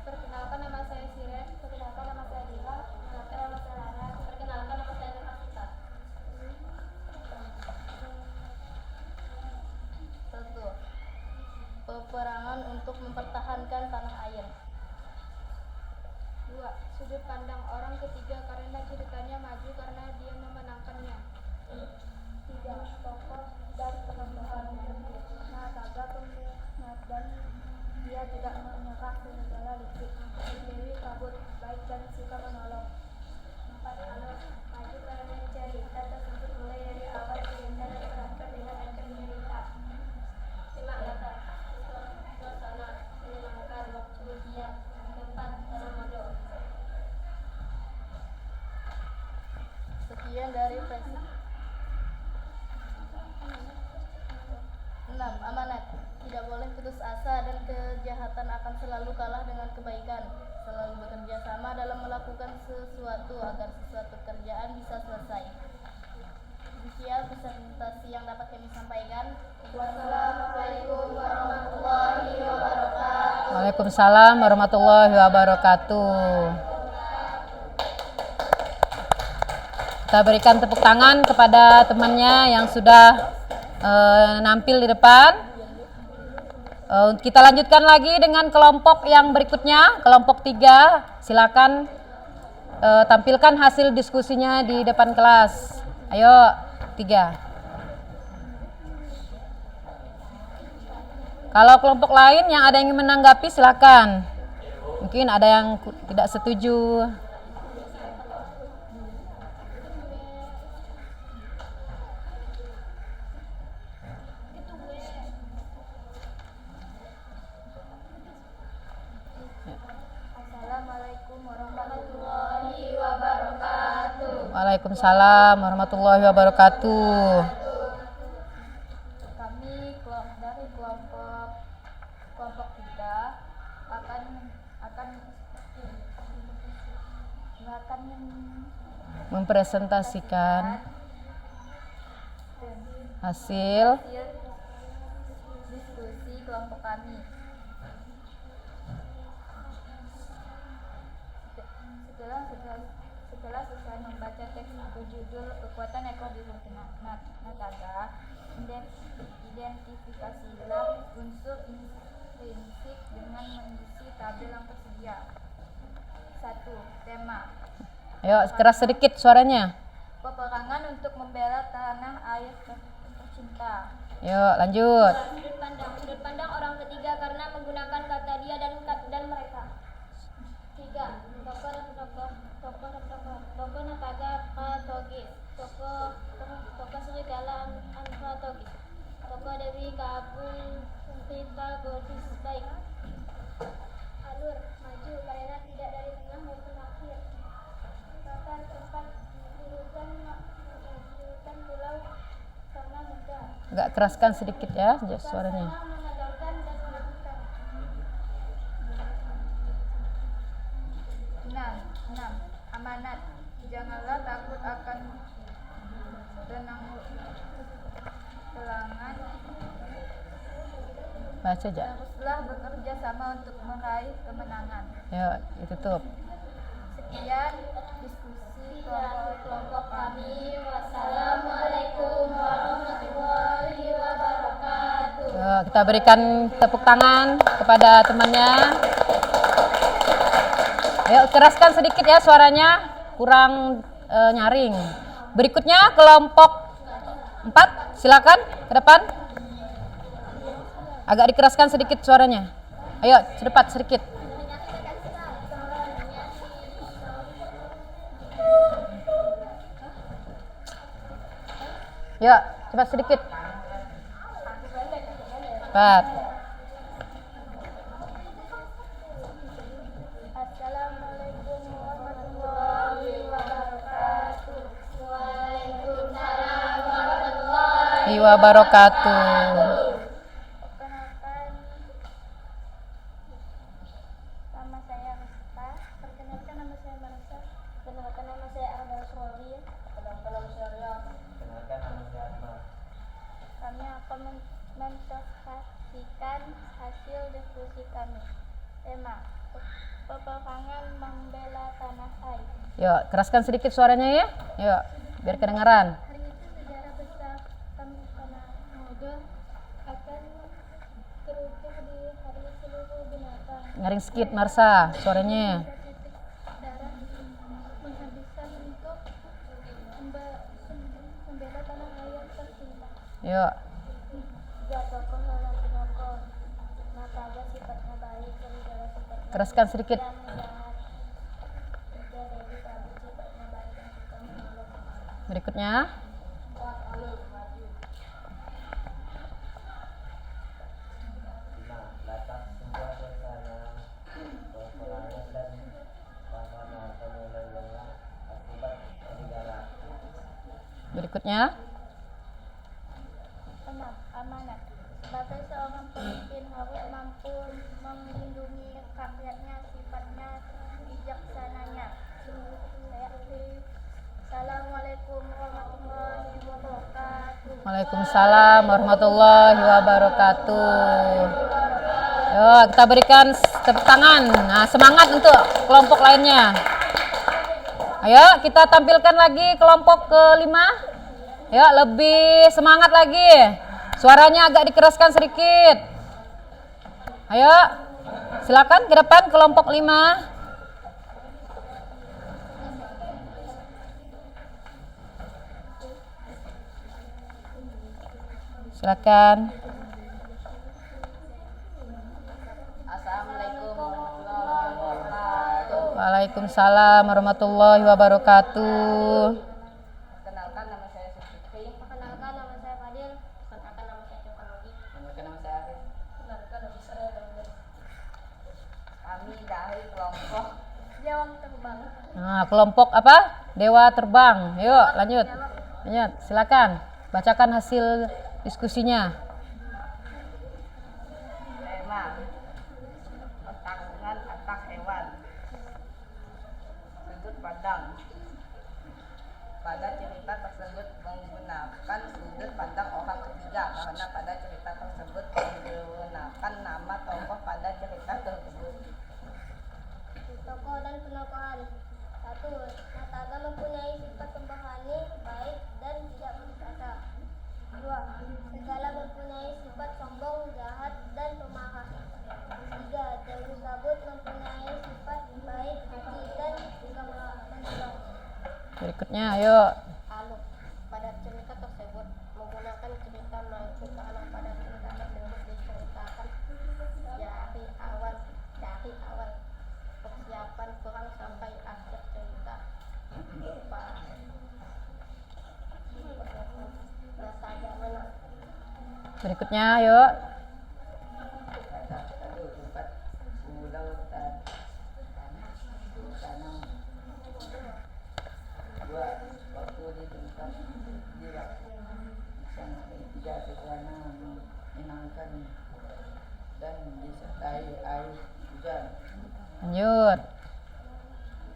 Perkenalkan, nama saya Siren. Perkenalkan, nama saya Dila. Perkenalkan, nama saya Lara. Perkenalkan, nama saya Nurhasita. 1. Peperangan untuk mempertahankan tanah air. 2. Sudut pandang orang ketiga karena ceritanya maju karena dia memenangkannya. 3. Tokoh dan penambahan. Nah, Saga pengingat dan dia tidak menyerah ke segala licik. Dewi kabut baik dan suka menolong. 4. Alur maju karena cerita tersebut mulai dari awal cerita dan berakhir dengan ancam cerita. 5. Latar suasana menyenangkan waktu dia tempat Ramadan. Sekian dari presentasi. 6. Amanat. Tidak boleh putus asa dan kejahatan akan selalu kalah dengan kebaikan. Selalu bekerja sama dalam melakukan sesuatu agar sesuatu kerjaan bisa selesai. Demikian presentasi yang dapat kami sampaikan. Wassalamualaikum warahmatullahi wabarakatuh. Waalaikumsalam warahmatullahi wabarakatuh. Kita berikan tepuk tangan kepada temannya yang sudah nampil di depan. Kita lanjutkan lagi dengan kelompok yang berikutnya, kelompok 3. Silakan tampilkan hasil diskusinya di depan kelas. Ayo, 3. Kalau kelompok lain yang ada yang ingin menanggapi silakan. Mungkin ada yang tidak setuju. Assalamualaikum warahmatullahi wabarakatuh. Waalaikumsalam warahmatullahi wabarakatuh. Kami dari kelompok 3 akan Mempresentasikan hasil diskusi kelompok kami. Setelah selesai membaca teks berjudul Kekuatan Ekor di Nataga, identifikasilah unsur intrinsik dengan mengisi tabel yang tersedia. 1. Tema. Ayo keras sedikit suaranya. Peperangan untuk membela tanah air tercinta. Yuk lanjut. Sudut pandang orang ketiga karena menggunakan kata dia dan mereka. 3. Tokoh Nataga Antologis. Tokoh serigala antologis. Tokoh Dewi Kabul cerita godis baik. Alur maju karena tidak dari tengah maupun akhir. Latar tempat jurusan pulau karena mudah. Agak keraskan sedikit ya suaranya. Menegangkan dan menakutkan. 6. Amanat. Janganlah takut akan selangan. Baca aja. Teruslah bekerja sama untuk meraih kemenangan. Yuk ditutup. Sekian diskusi kelompok kami. Wassalamualaikum warahmatullahi wabarakatuh. Yuk, kita berikan tepuk tangan kepada temannya. Ayo keraskan sedikit ya suaranya, kurang nyaring. Berikutnya kelompok 4, silakan ke depan. Agak dikeraskan sedikit suaranya. Ayo, cepat sedikit. Yuk, cepat sedikit. Cepat. Assalamualaikum warahmatullahi wabarakatuh. Waalaikumsalam warahmatullahi Wabarakatuh. Perkenalkan, nama saya Rista. Perkenalkan nama saya Marisa. Perkenalkan nama saya Arda Soli. Perkenalkan nama saya Ria. Perkenalkan nama saya Akmal. Kami akan mempresentasikan hasil diskusi kami. Tema: peperangan membela tanah air. Yuk, keraskan sedikit suaranya ya. Yuk, biar kedengaran. Hari itu sejarah besar kami tanah muda akan terucap di hari seluruh binatang. Ngaring sedikit Marsa suaranya. Titik darah menghabiskan untuk membela tanah air tercinta. Yuk, Ya tokoh lawan penyokoh, martabat sifatnya baik, serigala sifatnya keraskan sedikit. dan jahat. Tiga Dewi Prabu sifatnya baik dan suka menolong. Berikutnya. Lima, latar sebuah suasana peperangan dan bagaimana penyelenggara akibat serigala. Berikutnya. Enam, amanat. Sebagai seorang pemimpin harus mampu melindungi rakyatnya, sifatnya bijaksananya. Saya akhiri. Assalamualaikum warahmatullahi wabarakatuh. Waalaikumsalam warahmatullahi wabarakatuh. Yuk, kita berikan tepuk tangan. Nah, semangat untuk kelompok lainnya. Ayo, kita tampilkan lagi kelompok kelima. Yuk, lebih semangat lagi. Suaranya agak dikeraskan sedikit. Ayo, silakan ke depan kelompok 5. Silakan. Assalamualaikum warahmatullahi wabarakatuh. Waalaikumsalam warahmatullahi wabarakatuh. Perkenalkan nama saya Zulkifli. Perkenalkan nama saya Fadil. Perkenalkan nama saya Cokanudi. Perkenalkan nama saya Arif. Perkenalkan nama saya Dawud. Kami dari kelompok Jawab terbang. Nah, kelompok apa? Dewa Terbang. Yuk, lanjut. Lanjut, silakan. Bacakan hasil diskusinya. tema pertarungan atak hewan. Sudut pandang. Pada cerita tersebut menggunakan sudut pandang orang ketiga karena pada cerita tersebut menggunakan nama tokoh pada cerita tersebut. Tokoh dan penokohan. 1. Nataga mempunyai sifat pemberani, baik dan tidak berkata. 2. Segala mempunyai sifat sombong, jahat dan pemarah. 3. Dewi Sabut mempunyai sifat baik hati dan juga menolong. Berikutnya, ayo. Aluk. Pada cerita tersebut menggunakan cerita maju karena pada cerita tersebut diceritakan dari awal persiapan perang sampai akhir cerita. Nasaga menang. Berikutnya, ayo. Tempat pulau tanam. 2. Waktu di tempat jiwa. Sampai 3. Suasana menyenangkan dan disertai air hujan. Lanjut.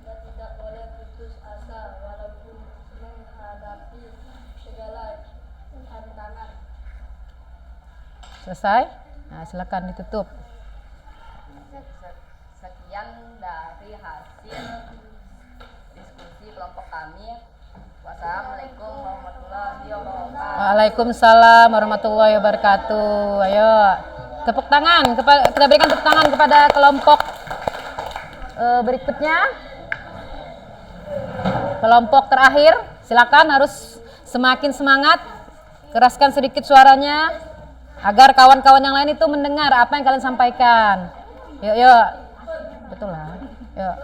Kita tidak boleh putus asa walaupun menghadapi segala tantangan. Selesai? Nah, silakan ditutup. Sekian dari hasil diskusi kelompok kami. Wassalamualaikum warahmatullahi wabarakatuh. Waalaikumsalam warahmatullahi wabarakatuh. Ayo, tepuk tangan. Kita berikan tepuk tangan kepada kelompok berikutnya. Kelompok terakhir, silakan harus semakin semangat. Keraskan sedikit suaranya agar kawan-kawan yang lain itu mendengar apa yang kalian sampaikan. Yuk, yuk. Betul lah. Yuk.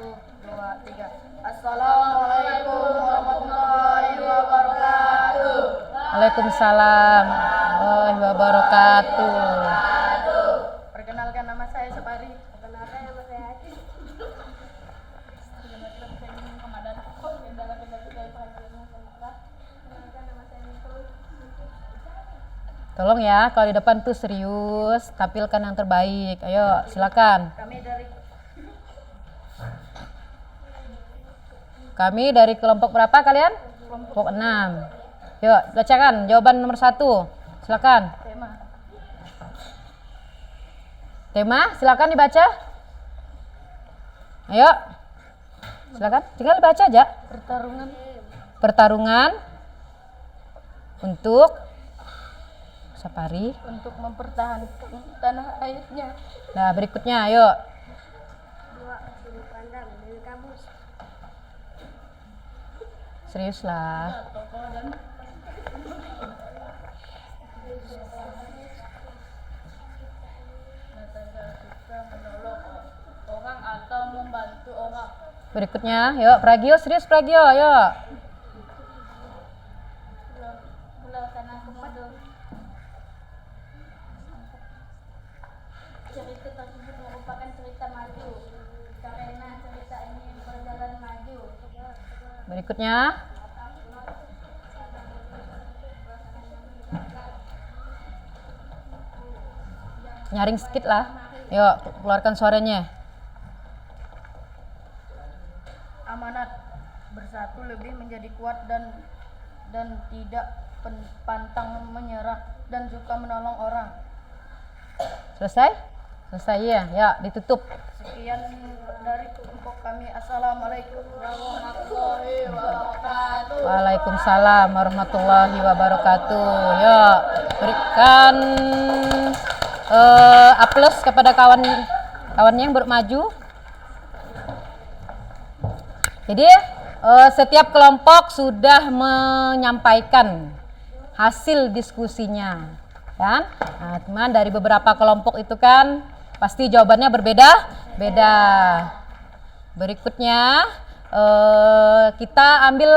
1, 2, 3. Assalamualaikum warahmatullahi wabarakatuh. Waalaikumsalam warahmatullahi wabarakatuh. Perkenalkan, nama saya Sapari. Perkenalkan, nama saya Haji. Perkenalkan, nama saya Nicole. Tolong ya, kalau di depan tuh serius, tampilkan yang terbaik. Ayo, silakan. Kami dari kelompok berapa kalian? Kelompok 6. Yuk, bacakan jawaban nomor 1. Silakan. Tema, silakan dibaca. Ayo. Silakan, tinggal baca aja. Pertarungan untuk Sapari. Untuk mempertahankan tanah airnya. Nah, berikutnya ayo. 2. Sudut pandang dari kamus. Seriuslah. Orang atau membantu orang. Berikutnya, yuk Pragio, serius Pragio, yuk. Pulau Tanah Komodo. Cerita tersebut merupakan cerita maju karena cerita ini berjalan maju. Berikutnya. Nyaring sedikit lah. Yuk, keluarkan suaranya. Amanat bersatu lebih menjadi kuat dan tidak pantang menyerah dan juga menolong orang. Selesai? Selesai ya. Ya, ditutup. Sekian dari kelompok kami. Assalamualaikum warahmatullahi wabarakatuh. Waalaikumsalam warahmatullahi wabarakatuh. Yuk, berikan aplaus kepada kawan-kawannya yang bermaju. Jadi setiap kelompok sudah menyampaikan hasil diskusinya, kan? Nah, teman dari beberapa kelompok itu kan pasti jawabannya berbeda-beda. Berikutnya kita ambil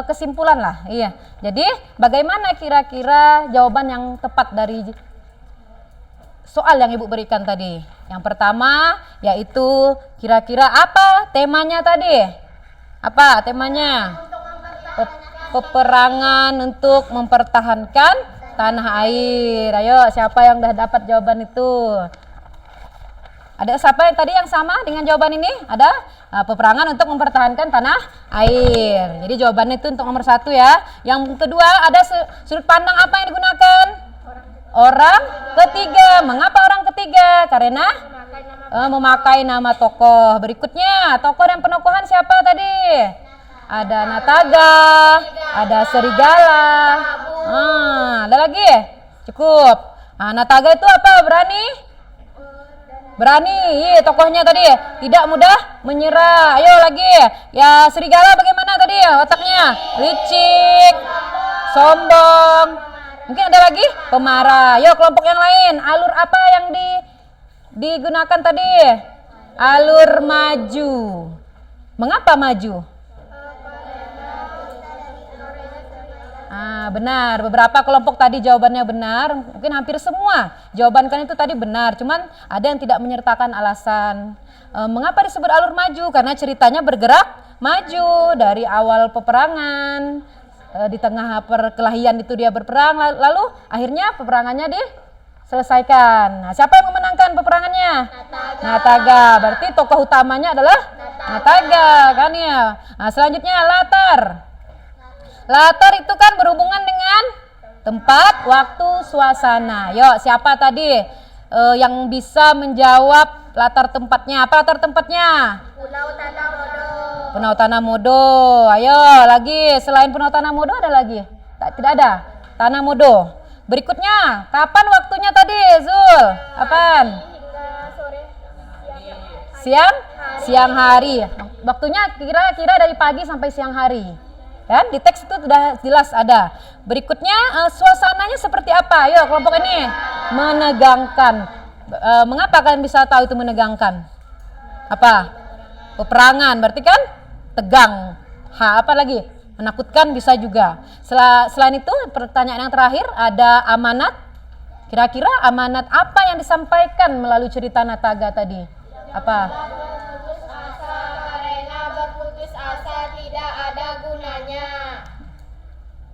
kesimpulan lah, iya. Jadi bagaimana kira-kira jawaban yang tepat dari soal yang Ibu berikan tadi? Yang pertama yaitu kira-kira apa temanya tadi? Apa temanya? Peperangan untuk mempertahankan tanah air. Ayo, siapa yang udah dapat jawaban itu? Ada siapa yang tadi yang sama dengan jawaban ini? Ada? Peperangan untuk mempertahankan tanah air. Jadi jawabannya itu untuk nomor 1 ya. Yang kedua, ada sudut pandang apa yang digunakan? Orang ketiga. Mengapa orang ketiga? Karena memakai nama tokoh. Berikutnya, tokoh dan penokohan siapa tadi? Ada Nataga, ada Serigala. Ada lagi? Cukup. Nataga itu apa? Berani? Berani. Iya, tokohnya tadi tidak mudah menyerah. Ayo lagi. Ya, Serigala bagaimana tadi otaknya? Licik, sombong. Mungkin ada lagi? Pemarah. Yuk kelompok yang lain. Alur apa yang digunakan tadi? Alur maju. Mengapa maju? Benar. Beberapa kelompok tadi jawabannya benar. Mungkin hampir semua jawaban kan itu tadi benar. Cuman ada yang tidak menyertakan alasan. Mengapa disebut alur maju? Karena ceritanya bergerak maju dari awal peperangan. Di tengah perkelahian itu dia berperang. Lalu akhirnya peperangannya diselesaikan. Nah, siapa yang memenangkan peperangannya? Nataga. Berarti tokoh utamanya adalah Nataga kan ya. Nah, selanjutnya latar. Latar itu kan berhubungan dengan tempat, waktu, suasana. Yuk, siapa tadi yang bisa menjawab latar tempatnya? Apa latar tempatnya? Pulau Tanamodo. Pulau Tanamodo. Ayo lagi, selain Pulau Tanamodo ada lagi? Tidak ada. Tanamodo. Berikutnya, kapan waktunya tadi, Zul? Kapan? Hingga sore. Siang hari. Waktunya kira-kira dari pagi sampai siang hari. Kan di teks itu sudah jelas ada. Berikutnya suasananya seperti apa? Ayo kelompok ini. Menegangkan. Mengapa kalian bisa tahu itu menegangkan? Apa? Peperangan, berarti kan tegang. Apa lagi? Menakutkan bisa juga. Selain itu pertanyaan yang terakhir ada amanat. Kira-kira amanat apa yang disampaikan melalui cerita Nataga tadi? Apa? Berputus asa karena berputus asa tidak ada gunanya.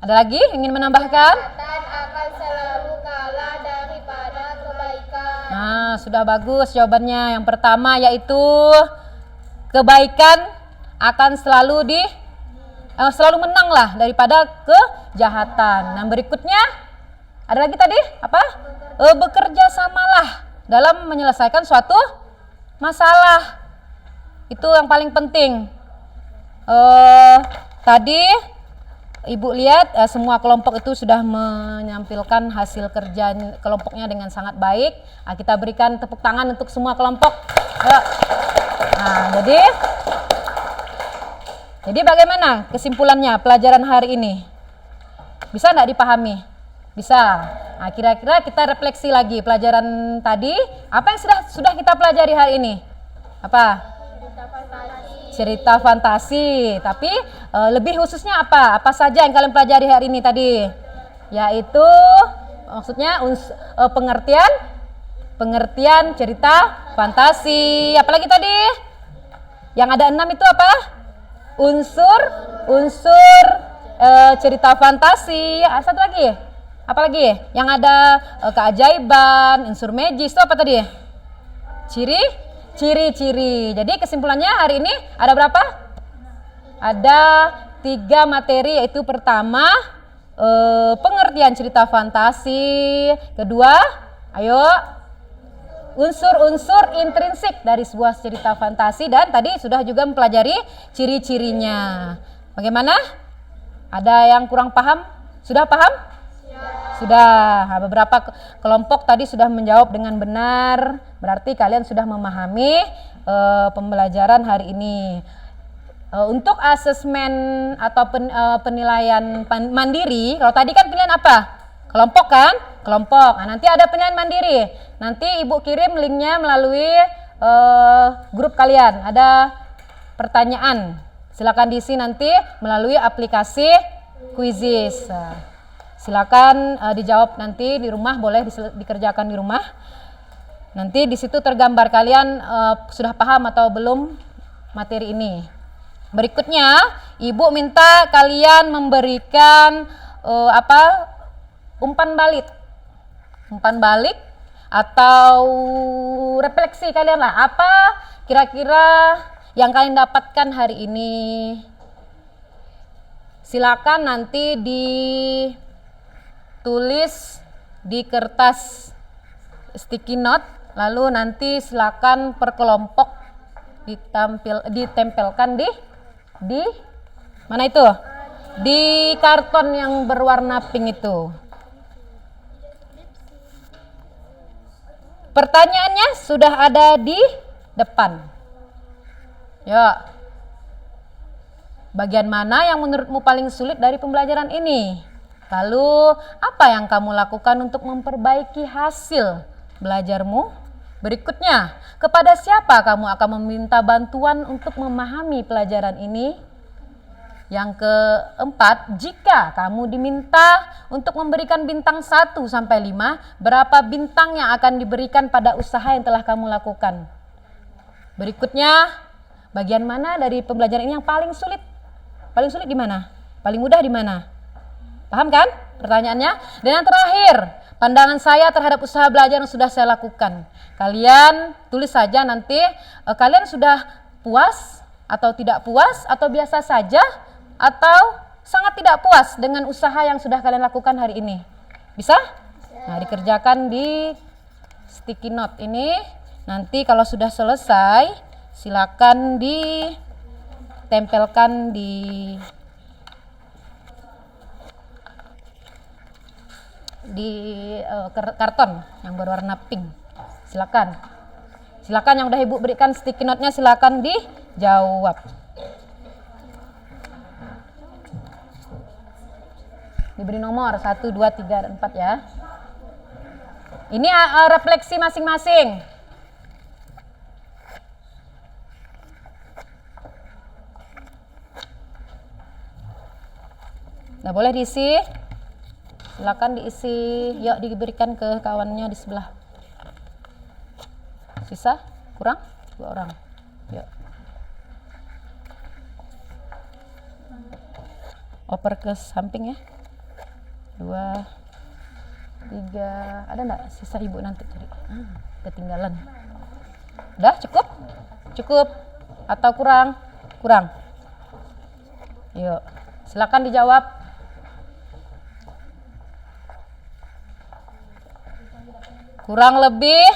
Ada lagi ingin menambahkan? Kejahatan akan selalu kalah daripada kebaikan. Nah, sudah bagus jawabannya. Yang pertama yaitu kebaikan akan selalu selalu menang lah daripada kejahatan. Nah, berikutnya ada lagi tadi apa? Bekerja samalah dalam menyelesaikan suatu masalah. Itu yang paling penting. Tadi Ibu lihat semua kelompok itu sudah menampilkan hasil kerja kelompoknya dengan sangat baik. Nah, kita berikan tepuk tangan untuk semua kelompok. Nah, jadi bagaimana kesimpulannya pelajaran hari ini? Bisa enggak dipahami? Bisa. Nah, kira-kira kita refleksi lagi pelajaran tadi. Apa yang sudah kita pelajari hari ini? Apa? Cerita fantasi. Tapi lebih khususnya apa? Apa saja yang kalian pelajari hari ini tadi? Yaitu maksudnya pengertian cerita fantasi. Apalagi tadi? Yang ada 6 itu apa? Unsur cerita fantasi. Satu lagi? Apa lagi? Yang ada keajaiban, unsur magis itu apa tadi? Ciri-ciri. Jadi kesimpulannya hari ini ada berapa? Ada 3 materi, yaitu pertama pengertian cerita fantasi, kedua ayo unsur-unsur intrinsik dari sebuah cerita fantasi, dan tadi sudah juga mempelajari ciri-cirinya. Bagaimana? Ada yang kurang paham? Sudah paham? Sudah. Nah, beberapa kelompok tadi sudah menjawab dengan benar. Berarti kalian sudah memahami pembelajaran hari ini. Untuk asesmen atau penilaian mandiri, kalau tadi kan pilihan apa? Kelompok kan? Kelompok. Nah, nanti ada penilaian mandiri. Nanti Ibu kirim linknya melalui grup kalian. Ada pertanyaan. Silakan diisi nanti melalui aplikasi Quizizz. Silakan dijawab nanti di rumah, boleh dikerjakan di rumah. Nanti di situ tergambar kalian sudah paham atau belum materi ini. Berikutnya, Ibu minta kalian memberikan umpan balik atau refleksi kalian lah. Apa kira-kira yang kalian dapatkan hari ini? Silakan nanti ditulis di kertas sticky note, lalu nanti silakan per kelompok ditempelkan di mana itu? Di karton yang berwarna pink itu. Pertanyaannya sudah ada di depan. Ya. Bagian mana yang menurutmu paling sulit dari pembelajaran ini? Lalu, apa yang kamu lakukan untuk memperbaiki hasil belajarmu? Berikutnya, kepada siapa kamu akan meminta bantuan untuk memahami pelajaran ini? Yang keempat, jika kamu diminta untuk memberikan bintang 1 sampai 5, berapa bintang yang akan diberikan pada usaha yang telah kamu lakukan? Berikutnya, bagian mana dari pembelajaran ini yang paling sulit? Paling sulit di mana? Paling mudah di mana? Paham kan pertanyaannya? Dan yang terakhir, pandangan saya terhadap usaha belajar yang sudah saya lakukan. Kalian tulis saja nanti, kalian sudah puas atau tidak puas, atau biasa saja, atau sangat tidak puas dengan usaha yang sudah kalian lakukan hari ini. Bisa? Nah, dikerjakan di sticky note ini. Nanti kalau sudah selesai, silakan ditempelkan di karton yang berwarna pink. Silakan yang udah Ibu berikan sticky note-nya silakan dijawab. Diberi nomor 1, 2, 3, dan 4 ya. Ini refleksi masing-masing. Nah, boleh diisi. Silakan diisi. Yuk, diberikan ke kawannya di sebelah. Sisa? Kurang? 2 orang. Yuk. Oper ke samping ya. 2, 3. Ada enggak sisa ibu nanti cari? Ketinggalan. Udah cukup? Cukup? Atau kurang? Kurang. Yuk. Silakan dijawab. Kurang lebih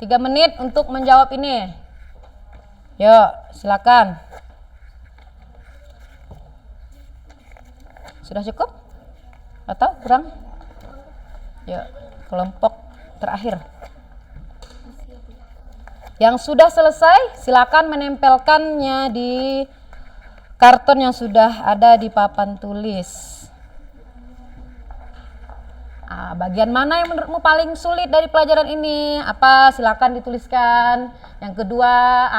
3 menit untuk menjawab ini. Yuk, silakan. Sudah cukup? Atau kurang? Yuk, kelompok terakhir. Yang sudah selesai, silakan menempelkannya di karton yang sudah ada di papan tulis. Bagian mana yang menurutmu paling sulit dari pelajaran ini? Apa? Silakan dituliskan. Yang kedua,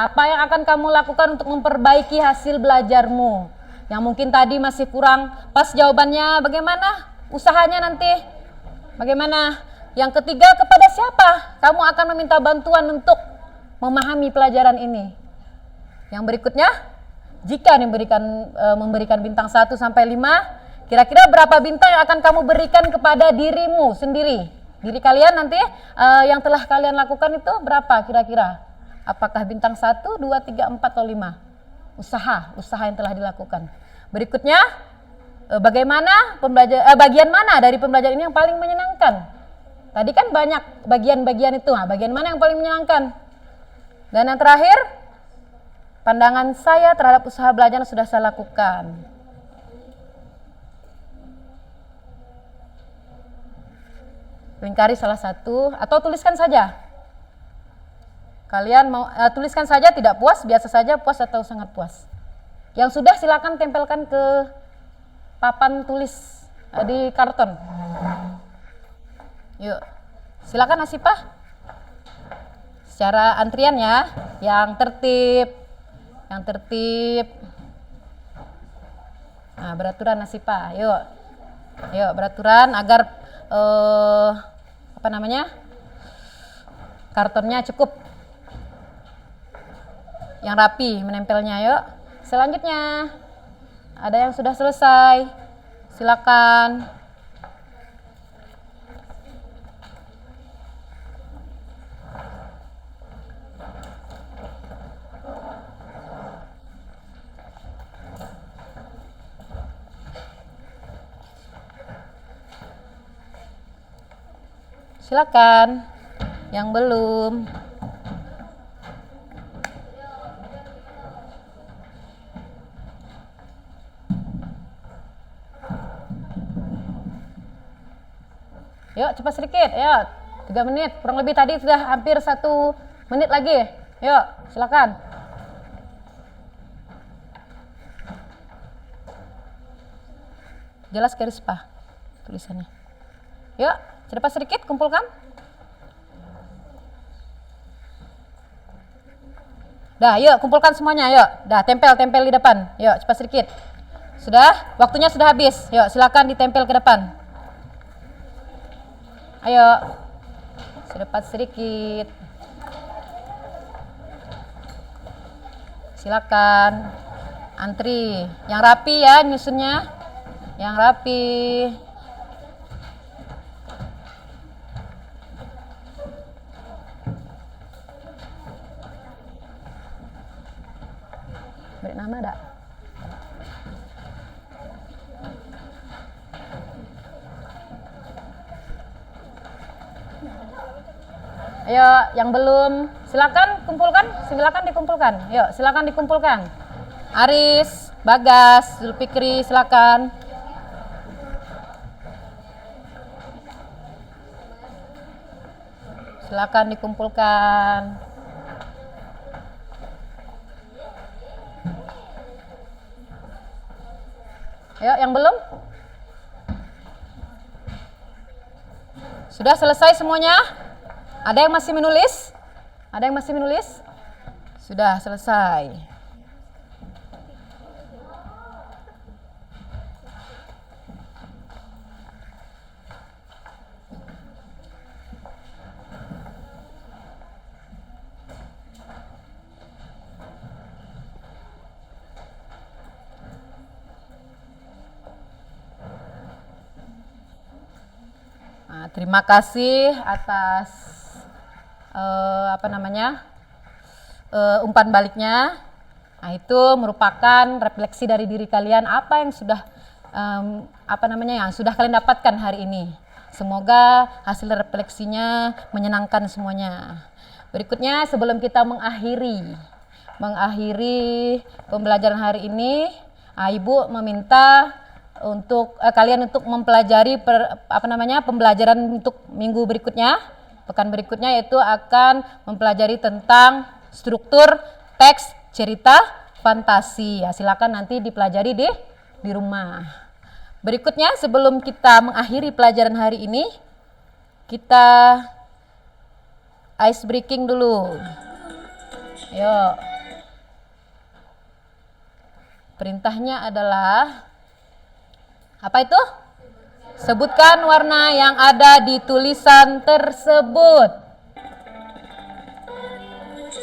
apa yang akan kamu lakukan untuk memperbaiki hasil belajarmu? Yang mungkin tadi masih kurang pas jawabannya, bagaimana usahanya nanti? Bagaimana? Yang ketiga, kepada siapa kamu akan meminta bantuan untuk memahami pelajaran ini? Yang berikutnya, jika memberikan bintang 1 sampai 5, kira-kira berapa bintang yang akan kamu berikan kepada dirimu sendiri? Diri kalian nanti yang telah kalian lakukan itu berapa kira-kira? Apakah bintang 1, 2, 3, 4, atau 5? Usaha yang telah dilakukan. Berikutnya, bagian mana dari pembelajaran ini yang paling menyenangkan? Tadi kan banyak bagian-bagian itu. Bagian mana yang paling menyenangkan? Dan yang terakhir, pandangan saya terhadap usaha belajar yang sudah saya lakukan. Lingkari salah satu atau tuliskan saja. Kalian mau tuliskan saja tidak puas, biasa saja, puas atau sangat puas. Yang sudah silakan tempelkan ke papan tulis di karton. Yuk, silakan Asifah. Secara antrian ya, yang tertib. Nah, beraturan Asifah. Yuk beraturan agar kartonnya cukup, yang rapi menempelnya. Yuk, selanjutnya ada yang sudah selesai, silakan. Silakan. Yang belum. Yuk, cepat sedikit. Yuk, 3 menit. Kurang lebih tadi sudah hampir 1 menit lagi. Yuk, silakan. Jelas garis Pak tulisannya. Yuk, cepat sedikit, kumpulkan. Dah, yuk kumpulkan semuanya. Yuk, dah tempel di depan. Yuk, cepat sedikit. Sudah, waktunya sudah habis. Yuk, silakan ditempel ke depan. Ayo, cepat sedikit. Silakan. Antri, yang rapi ya nyusunnya. Yang rapi. Beri nama dak? Ayo, yang belum, silakan kumpulkan, silakan dikumpulkan. Yuk, silakan dikumpulkan. Aris, Bagas, Zulfikri, silakan. Silakan dikumpulkan. Ayo, yang belum? Sudah selesai semuanya? Ada yang masih menulis? Ada yang masih menulis? Sudah selesai. Nah, terima kasih atas umpan baliknya. Nah, itu merupakan refleksi dari diri kalian apa yang sudah yang sudah kalian dapatkan hari ini. Semoga hasil refleksinya menyenangkan semuanya. Berikutnya sebelum kita mengakhiri pembelajaran hari ini, Ibu meminta untuk kalian untuk mempelajari pembelajaran untuk minggu berikutnya, pekan berikutnya, yaitu akan mempelajari tentang struktur teks cerita fantasi. Ya, silakan nanti dipelajari di rumah. Berikutnya sebelum kita mengakhiri pelajaran hari ini, kita ice breaking dulu. Ayo. Perintahnya adalah apa itu? Sebutkan warna yang ada di tulisan tersebut.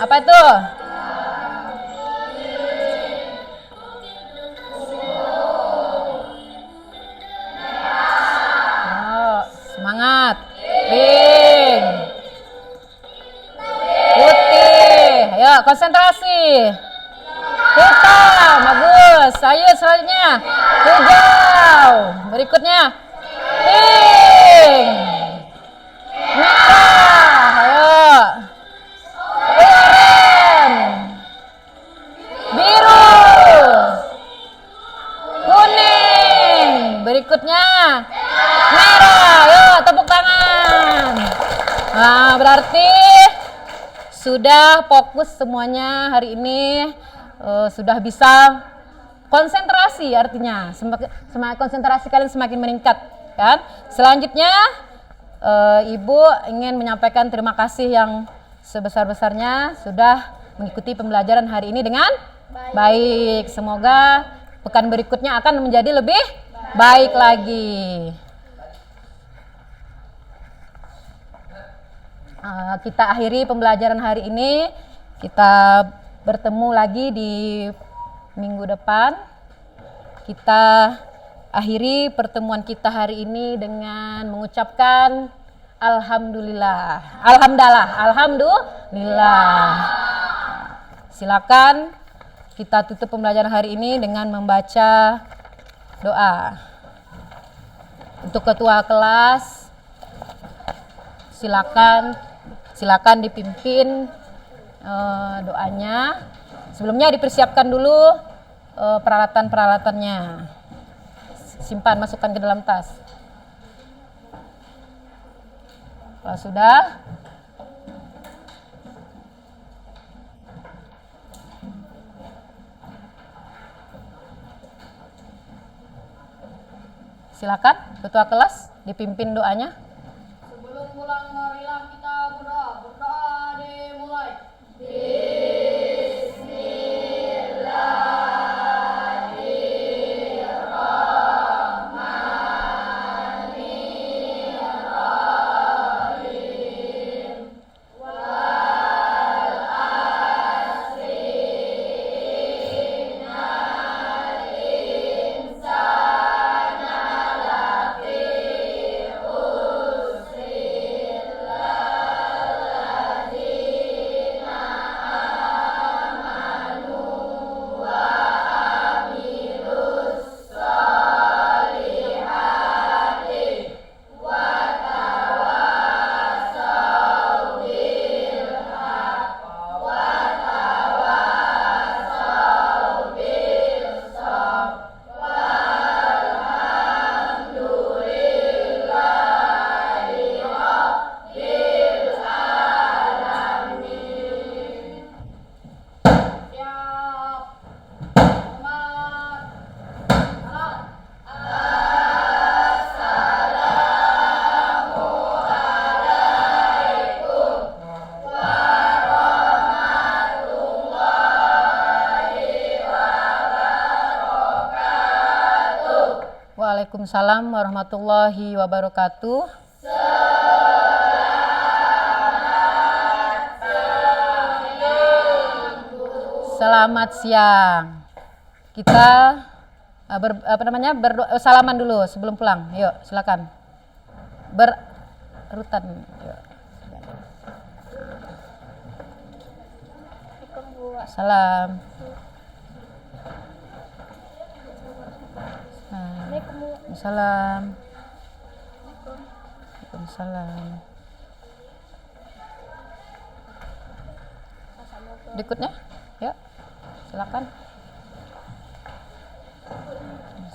Apa itu? Oh, semangat. Pink. Putih. Ayo, konsentrasi. Hitam, bagus. Ayo selanjutnya. Hijau. Berikutnya. Pink. Merah. Ayo. Oranye. Biru. Kuning. Berikutnya. Merah. Ayo, tepuk tangan. Nah, berarti sudah fokus semuanya hari ini. Sudah bisa konsentrasi, artinya semakin konsentrasi kalian semakin meningkat kan. Selanjutnya Ibu ingin menyampaikan terima kasih yang sebesar-besarnya sudah mengikuti pembelajaran hari ini dengan baik. Semoga pekan berikutnya akan menjadi lebih baik lagi. Kita akhiri pembelajaran hari ini. Kita bertemu lagi di minggu depan. Kita akhiri pertemuan kita hari ini dengan mengucapkan alhamdulillah. Silakan kita tutup pembelajaran hari ini dengan membaca doa. Untuk ketua kelas, silakan dipimpin doanya. Sebelumnya dipersiapkan dulu peralatan-peralatannya. Simpan, masukkan ke dalam tas. Kalau sudah, silakan ketua kelas dipimpin doanya. Sebelum pulang marilah kita berdoa. Berdoa dimulai. Waalaikumsalam warahmatullahi wabarakatuh. Selamat siang. Kita salaman dulu sebelum pulang. Yuk, silakan. Berurutan. Yuk. Salam. Waalaikumsalam. Waalaikumsalam. Berikutnya, yuk, silakan.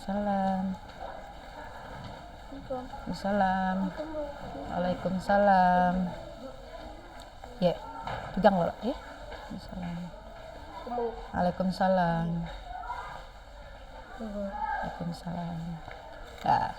Salam. Waalaikumsalam. Waalaikumsalam. Ya, pegang loh, ya. Waalaikumsalam. Waalaikumsalam. Ya,